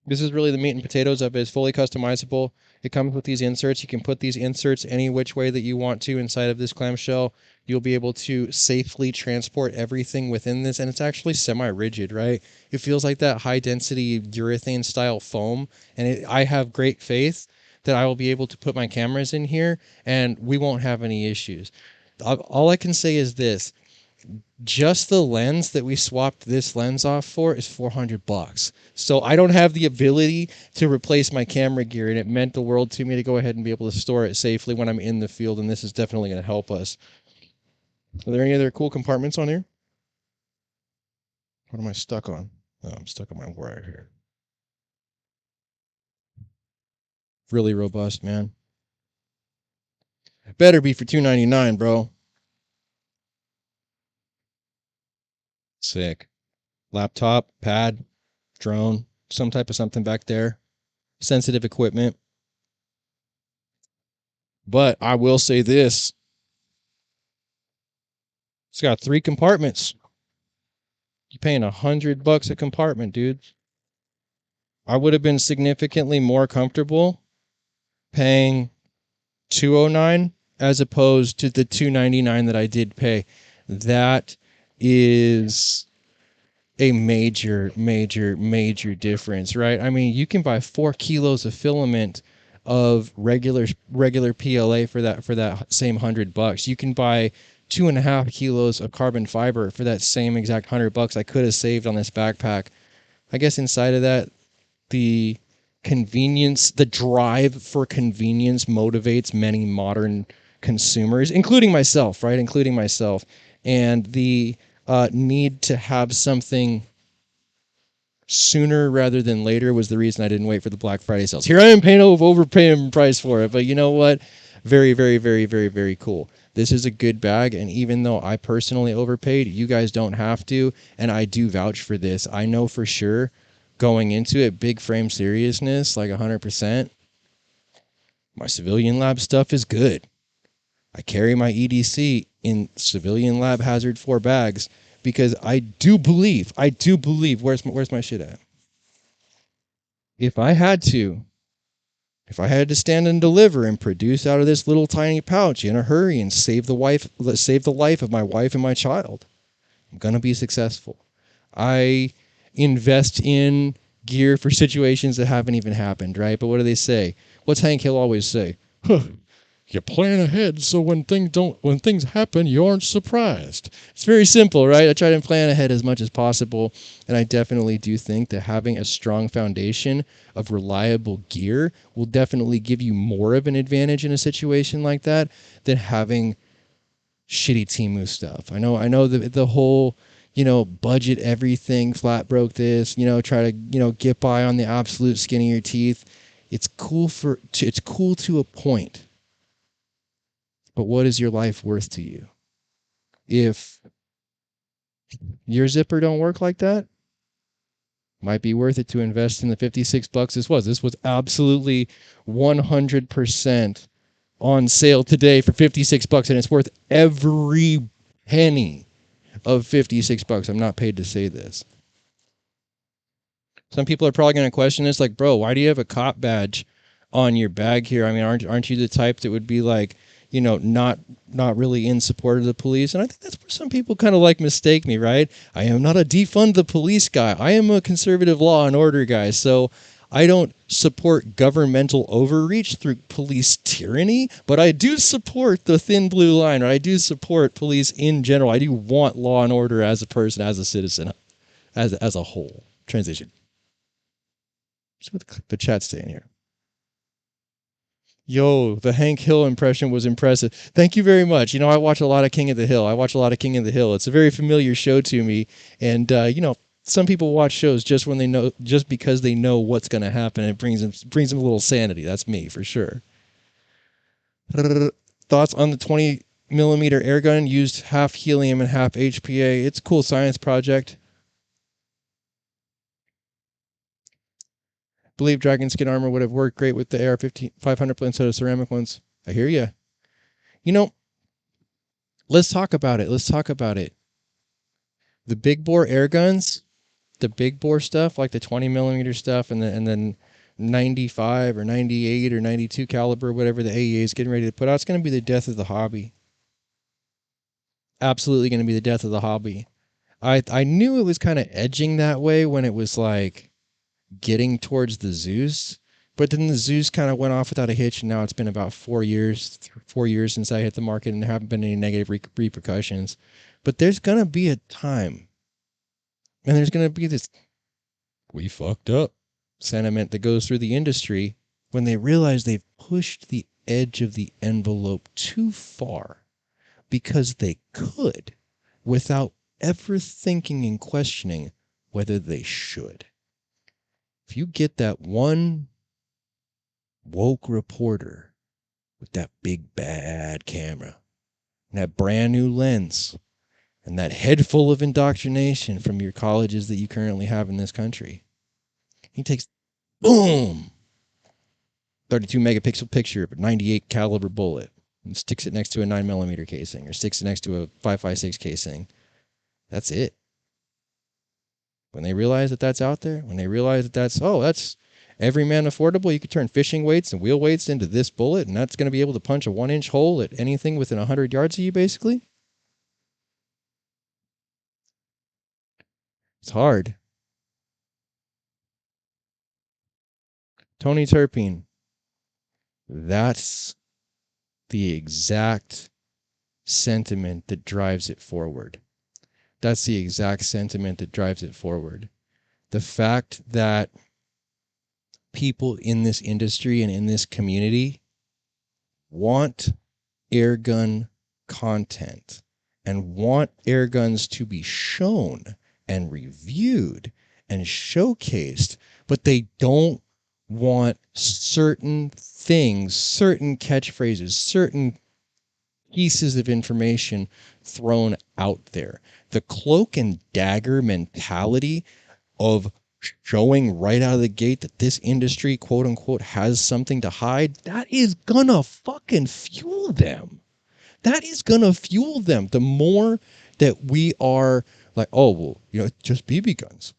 This is really the meat and potatoes of it. It's fully customizable. It comes with these inserts. You can put these inserts any which way that you want to inside of this clamshell. You'll be able to safely transport everything within this, and it's actually semi-rigid, right? It feels like that high-density urethane style foam, and I have great faith that I will be able to put my cameras in here, and we won't have any issues. All I can say is this. Just the lens that we swapped this lens off for is $400. So I don't have the ability to replace my camera gear, and it meant the world to me to go ahead and be able to store it safely when I'm in the field, and this is definitely going to help us. Are there any other cool compartments on here? What am I stuck on? Oh, I'm stuck on my wire here. Really robust, man. Better be for $299, bro. Sick. Laptop, pad, drone, some type of something back there. Sensitive equipment. But I will say this. It's got 3 compartments. You're paying $100 a compartment, dude. I would have been significantly more comfortable paying $209 as opposed to the $299 that I did pay. That is a major difference, right? I mean, you can buy 4 kilos of filament of regular PLA for that same $100. You can buy 2.5 kilos of carbon fiber for that same exact $100 I could have saved on this backpack. I guess inside of that, the convenience, the drive for convenience motivates many modern consumers, including myself, right? Including myself. And the need to have something sooner rather than later was the reason I didn't wait for the Black Friday sales. Here I am overpaying price for it, but you know what? Very cool. This is a good bag, and even though I personally overpaid, you guys don't have to, and I do vouch for this. I know for sure going into it, big frame seriousness, like 100%, my civilian lab stuff is good. I carry my EDC in civilian lab hazard 4 bags because I do believe, where's my shit at? If I had to stand and deliver and produce out of this little tiny pouch in a hurry and save the life of my wife and my child, I'm going to be successful. I invest in gear for situations that haven't even happened, right? But what do they say? What's Hank Hill always say? You plan ahead so when things happen, you aren't surprised. It's very simple, right? I try to plan ahead as much as possible, and I definitely do think that having a strong foundation of reliable gear will definitely give you more of an advantage in a situation like that than having shitty Temu stuff. I know the whole, budget everything, flat broke this, try to, get by on the absolute skin of your teeth. It's cool to a point. But what is your life worth to you? If your zipper don't work like that, might be worth it to invest in the $56 this was. This was absolutely 100% on sale today for $56, and it's worth every penny of $56. I'm not paid to say this. Some people are probably going to question this, like, bro, why do you have a cop badge on your bag here? I mean, aren't you the type that would be like, not really in support of the police? And I think that's where some people kind of like mistake me, right? I am not a defund the police guy. I am a conservative law and order guy. So I don't support governmental overreach through police tyranny, but I do support the thin blue line, right? I do support police in general. I do want law and order as a person, as a citizen, as a whole. Transition. So the chat's staying here. Yo, the Hank Hill impression was impressive. Thank you very much. I watch a lot of King of the Hill. It's a very familiar show to me. And, some people watch shows just because they know what's going to happen. It brings them a little sanity. That's me, for sure. Thoughts on the 20 millimeter airgun? Used half helium and half HPA. It's a cool science project. Believe dragon skin armor would have worked great with the AR-500 instead of ceramic ones. I hear you. Let's talk about it. The big bore air guns, the big bore stuff, like the 20 millimeter stuff, and then 95 or 98 or 92 caliber, whatever the AEA is getting ready to put out, it's going to be the death of the hobby. Absolutely going to be the death of the hobby. I knew it was kind of edging that way when it was like getting towards the Zeus, but then the Zeus kind of went off without a hitch, and now it's been about 4 years since I hit the market, and there haven't been any negative repercussions. But there's going to be a time, and there's going to be this "we fucked up" sentiment that goes through the industry when they realize they've pushed the edge of the envelope too far because they could, without ever thinking and questioning whether they should. If you get that one woke reporter with that big bad camera and that brand new lens and that head full of indoctrination from your colleges that you currently have in this country. He takes, boom, 32 megapixel picture of a 98 caliber bullet and sticks it next to a 9mm casing or sticks it next to a 5.56 casing. That's it. When they realize that that's out there, when they realize that that's everyman affordable, you could turn fishing weights and wheel weights into this bullet, and that's going to be able to punch a 1-inch hole at anything within 100 yards of you, basically. It's hard. Tony Turpin, that's the exact sentiment that drives it forward. That's the exact sentiment that drives it forward. The fact that people in this industry and in this community want airgun content and want airguns to be shown and reviewed and showcased, but they don't want certain things, certain catchphrases, certain pieces of information thrown out there. The cloak and dagger mentality of showing right out of the gate that this industry, quote unquote, has something to hide, that is gonna fucking fuel them. That is gonna fuel them. The more that we are like, oh, well, you know, just BB guns.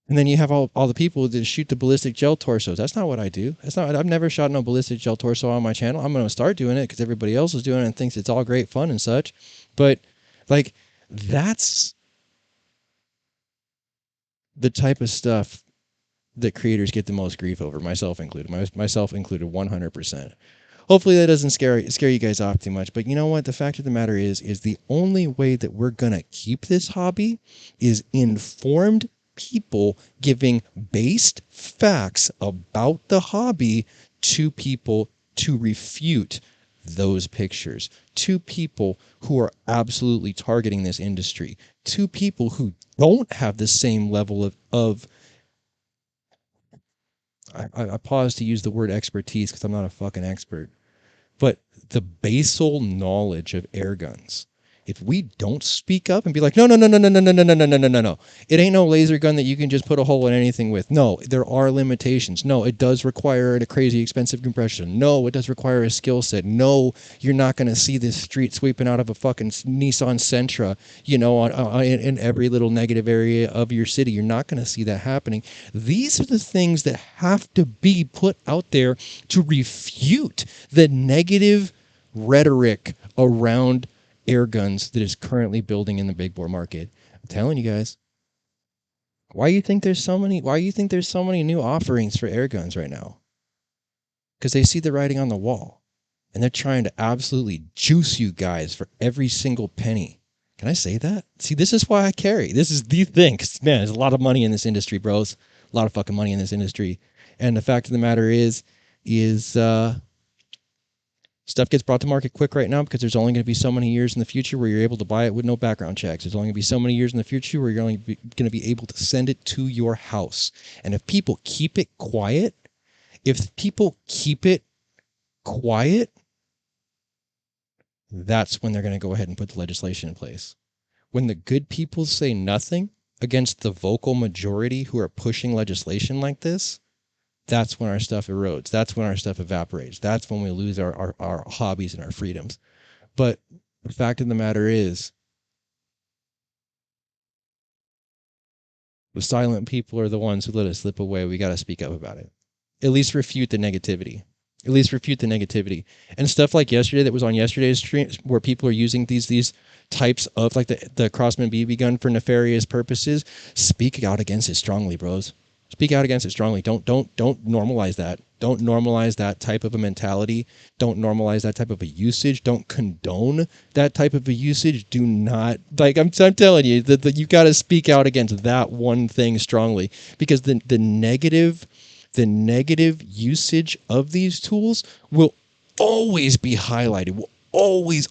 And then you have all the people that shoot the ballistic gel torsos. That's not what I do. That's not. I've never shot no ballistic gel torso on my channel. I'm going to start doing it because everybody else is doing it and thinks it's all great fun and such. But like, that's the type of stuff that creators get the most grief over, myself included. Myself included 100%. Hopefully that doesn't scare you guys off too much. But you know what? The fact of the matter is the only way that we're going to keep this hobby is informed people giving based facts about the hobby to people to refute those pictures, to people who are absolutely targeting this industry, to people who don't have the same level of I pause to use the word expertise because I'm not a fucking expert, but the basal knowledge of air guns. If we don't speak up and be like, no, no, no, no, no, no, no, no, no, no, no, no, no. It ain't no laser gun that you can just put a hole in anything with. No, there are limitations. No, it does require a crazy expensive compression. No, it does require a skill set. No, you're not going to see this street sweeping out of a fucking Nissan Sentra, you know, in every little negative area of your city. You're not going to see that happening. These are the things that have to be put out there to refute the negative rhetoric around air guns that is currently building in the big bore market. I'm telling you guys. Why do you think there's so many new offerings for air guns right now? Because they see the writing on the wall and they're trying to absolutely juice you guys for every single penny. Can I say that? See, this is why I carry. This is the thing. Man, there's a lot of money in this industry, bros. A lot of fucking money in this industry. And the fact of the matter is stuff gets brought to market quick right now because there's only going to be so many years in the future where you're able to buy it with no background checks. There's only going to be so many years in the future where you're only going to be able to send it to your house. And if people keep it quiet, that's when they're going to go ahead and put the legislation in place. When the good people say nothing against the vocal majority who are pushing legislation like this, that's when our stuff erodes. That's when our stuff evaporates. That's when we lose our hobbies and our freedoms. But the fact of the matter is, the silent people are the ones who let it slip away. We got to speak up about it. At least refute the negativity. At least refute the negativity. And stuff like yesterday that was on yesterday's stream where people are using these types of like the Crossman BB gun for nefarious purposes. Speak out against it strongly, bros. Speak out against it strongly. Don't normalize that. Don't normalize that type of a mentality. Don't normalize that type of a usage. Don't condone that type of a usage. Do not, like I'm telling you that you got to speak out against that one thing strongly, because the negative usage of these tools will always be highlighted. Will always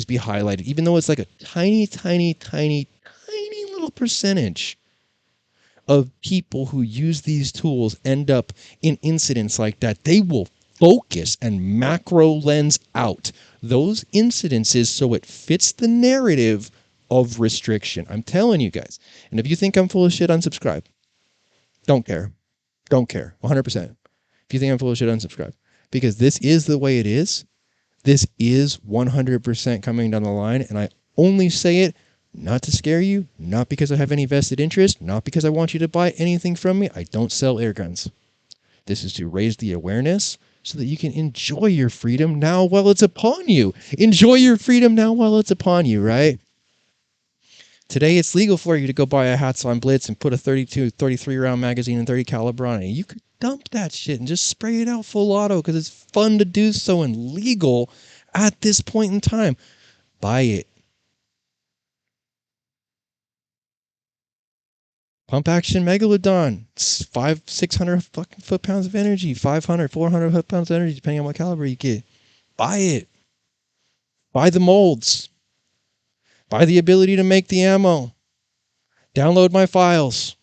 be highlighted, even though it's like a tiny little percentage of people who use these tools end up in incidents like that, they will focus and macro lens out those incidences so it fits the narrative of restriction. I'm telling you guys. And if you think I'm full of shit, unsubscribe. Don't care. Don't care. 100%. If you think I'm full of shit, unsubscribe. Because this is the way it is. This is 100% coming down the line. And I only say it not to scare you, not because I have any vested interest, not because I want you to buy anything from me. I don't sell air guns. This is to raise the awareness so that you can enjoy your freedom now while it's upon you. Enjoy your freedom now while it's upon you, right? Today, it's legal for you to go buy a Hatsan Blitz and put a 32, 33 round magazine and 30 caliber on it. You could dump that shit and just spray it out full auto because it's fun to do so and legal at this point in time. Buy it. Pump action Megalodon. It's 600 fucking foot-pounds of energy. 500, 400 foot-pounds of energy, depending on what caliber you get. Buy it. Buy the molds. Buy the ability to make the ammo. Download my files.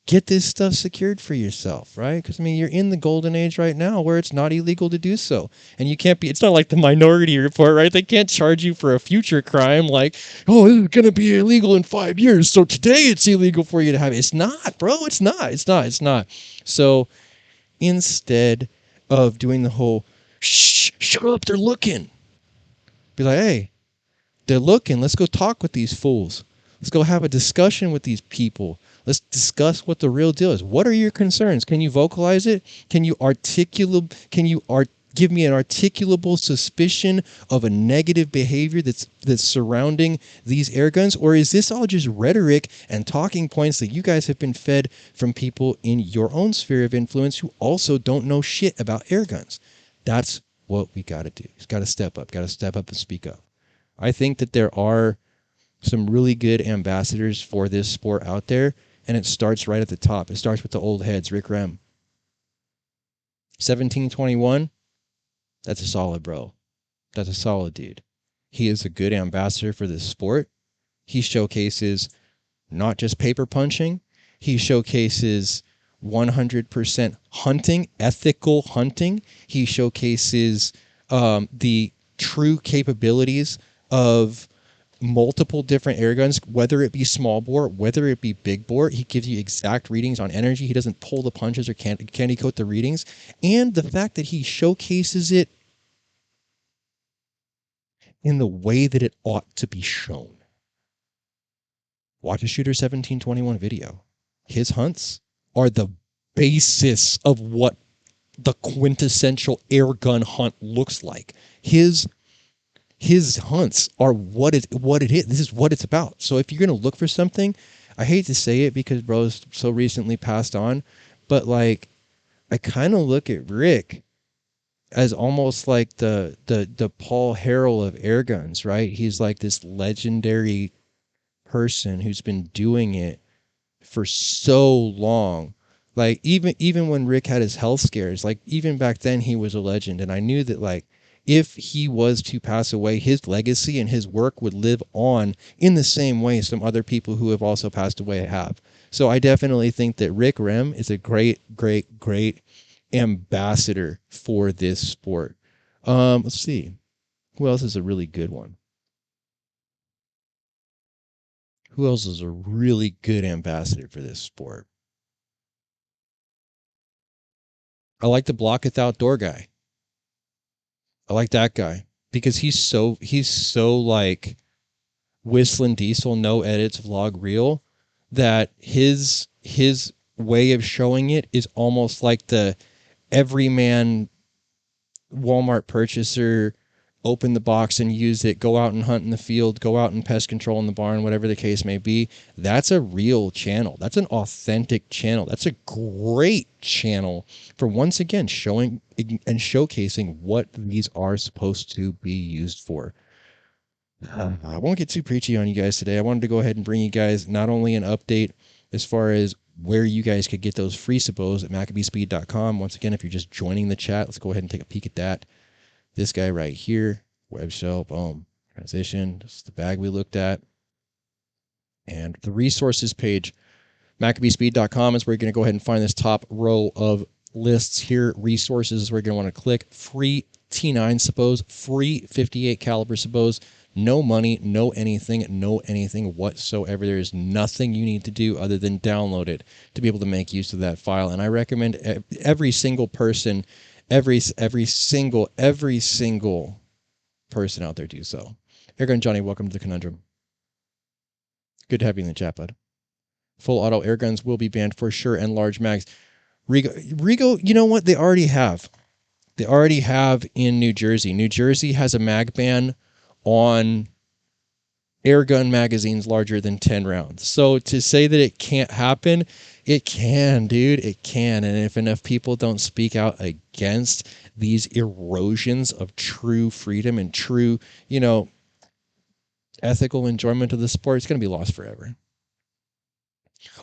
Get this stuff secured for yourself, right? Because, I mean, you're in the golden age right now where it's not illegal to do so. And you can't be, it's not like the Minority Report, right? They can't charge you for a future crime like, oh, this is going to be illegal in 5 years, so today it's illegal for you to have it. It's not, bro. It's not. It's not. It's not. So instead of doing the whole, shh, shut up, they're looking. Be like, hey, they're looking. Let's go talk with these fools. Let's go have a discussion with these people. Let's discuss what the real deal is. What are your concerns? Can you vocalize it? Can you give me an articulable suspicion of a negative behavior that's surrounding these air guns? Or is this all just rhetoric and talking points that you guys have been fed from people in your own sphere of influence who also don't know shit about air guns? That's what we got to do. We've got to step up. Got to step up and speak up. I think that there are some really good ambassadors for this sport out there, and it starts right at the top. It starts with the old heads, Rick Rem. 1721, that's a solid bro. That's a solid dude. He is a good ambassador for this sport. He showcases not just paper punching. He showcases 100% hunting, ethical hunting. He showcases the true capabilities of multiple different air guns, whether it be small bore, whether it be big bore. He gives you exact readings on energy. He doesn't pull the punches or candy coat the readings. And the fact that he showcases it in the way that it ought to be shown. Watch a Shooter 1721 video. His hunts are the basis of what the quintessential air gun hunt looks like. His hunts are what it is. This is what it's about. So if you're going to look for something, I hate to say it because bro's so recently passed on, but like I kind of look at Rick as almost like the Paul Harrell of air guns, right? He's like this legendary person who's been doing it for so long. Like even when Rick had his health scares, like even back then he was a legend, and I knew that like if he was to pass away, his legacy and his work would live on in the same way some other people who have also passed away have. So I definitely think that Rick Rem is a great ambassador for this sport. Let's see. Who else is a really good one? Who else is a really good ambassador for this sport? I like the Block It Outdoor guy. I like that guy because he's so like Whistling Diesel, no edits, vlog reel, that his way of showing it is almost like the everyman Walmart purchaser, open the box and use it, go out and hunt in the field, go out and pest control in the barn, whatever the case may be. That's a real channel. That's an authentic channel. That's a great channel for, once again, showing and showcasing what these are supposed to be used for. I won't get too preachy on you guys today. I wanted to go ahead and bring you guys not only an update as far as where you guys could get those free sabos at MACABESPEED.com. Once again, if you're just joining the chat, let's go ahead and take a peek at that. This guy right here, web shell, boom, transition. This is the bag we looked at. And the resources page. MACABESPEED.com is where you're going to go ahead and find this top row of lists here. Resources is where you're going to want to click. Free T9 Sabos, free 58 caliber Sabos. No money, no anything whatsoever. There is nothing you need to do other than download it to be able to make use of that file. And I recommend every single person, every single person out there do so. Airgun Johnny, welcome to the conundrum. Good to have you in the chat, bud. Full auto air guns will be banned for sure, and large mags. Rigo, you know what? They already have. They already have in New Jersey. New Jersey has a mag ban on air gun magazines larger than 10 rounds. So to say that it can't happen, it can, dude. It can. And if enough people don't speak out against these erosions of true freedom and true, you know, ethical enjoyment of the sport, it's going to be lost forever.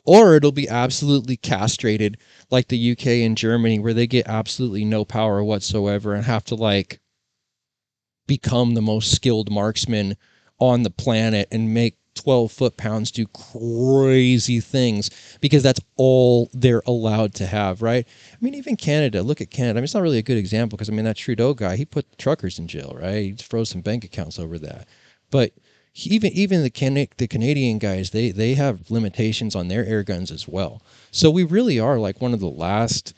Or it'll be absolutely castrated like the UK and Germany, where they get absolutely no power whatsoever and have to like become the most skilled marksman on the planet and make 12 foot-pounds do crazy things because that's all they're allowed to have, right? I mean, even Canada, look at Canada. I mean, it's not really a good example because, I mean, that Trudeau guy, he put the truckers in jail, right? He froze some bank accounts over that. But even the Canadian guys, they have limitations on their air guns as well. So we really are like one of the last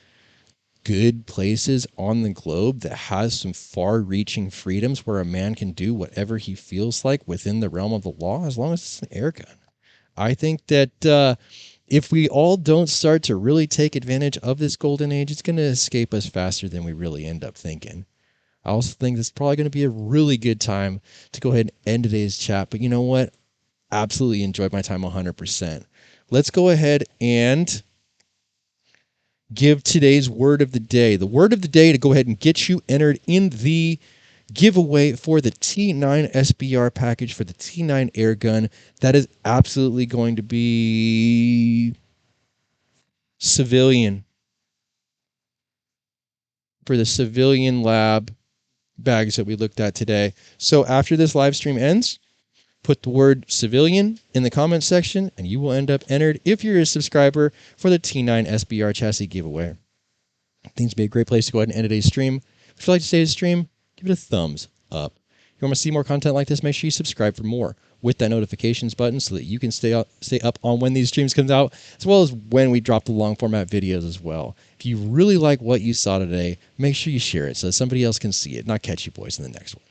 good places on the globe that has some far-reaching freedoms where a man can do whatever he feels like within the realm of the law as long as it's an air gun. I think that if we all don't start to really take advantage of this golden age, it's going to escape us faster than we really end up thinking. I also think this is probably going to be a really good time to go ahead and end today's chat. But you know what? Absolutely enjoyed my time 100%. Let's go ahead and give today's word of the day. The word of the day to go ahead and get you entered in the giveaway for the T9 SBR package for the T9 air gun. That is absolutely going to be civilian. For the civilian lab bags that we looked at today. So after this live stream ends, put the word civilian in the comment section and you will end up entered if you're a subscriber for the T9 SBR chassis giveaway. I think it's be a great place to go ahead and end today's stream. If you'd like to stay to stream, give it a thumbs up. If you want to see more content like this, make sure you subscribe for more with that notifications button so that you can stay up on when these streams comes out, as well as when we drop the long format videos as well. If you really like what you saw today, make sure you share it so that somebody else can see it, and I'll catch you boys in the next one.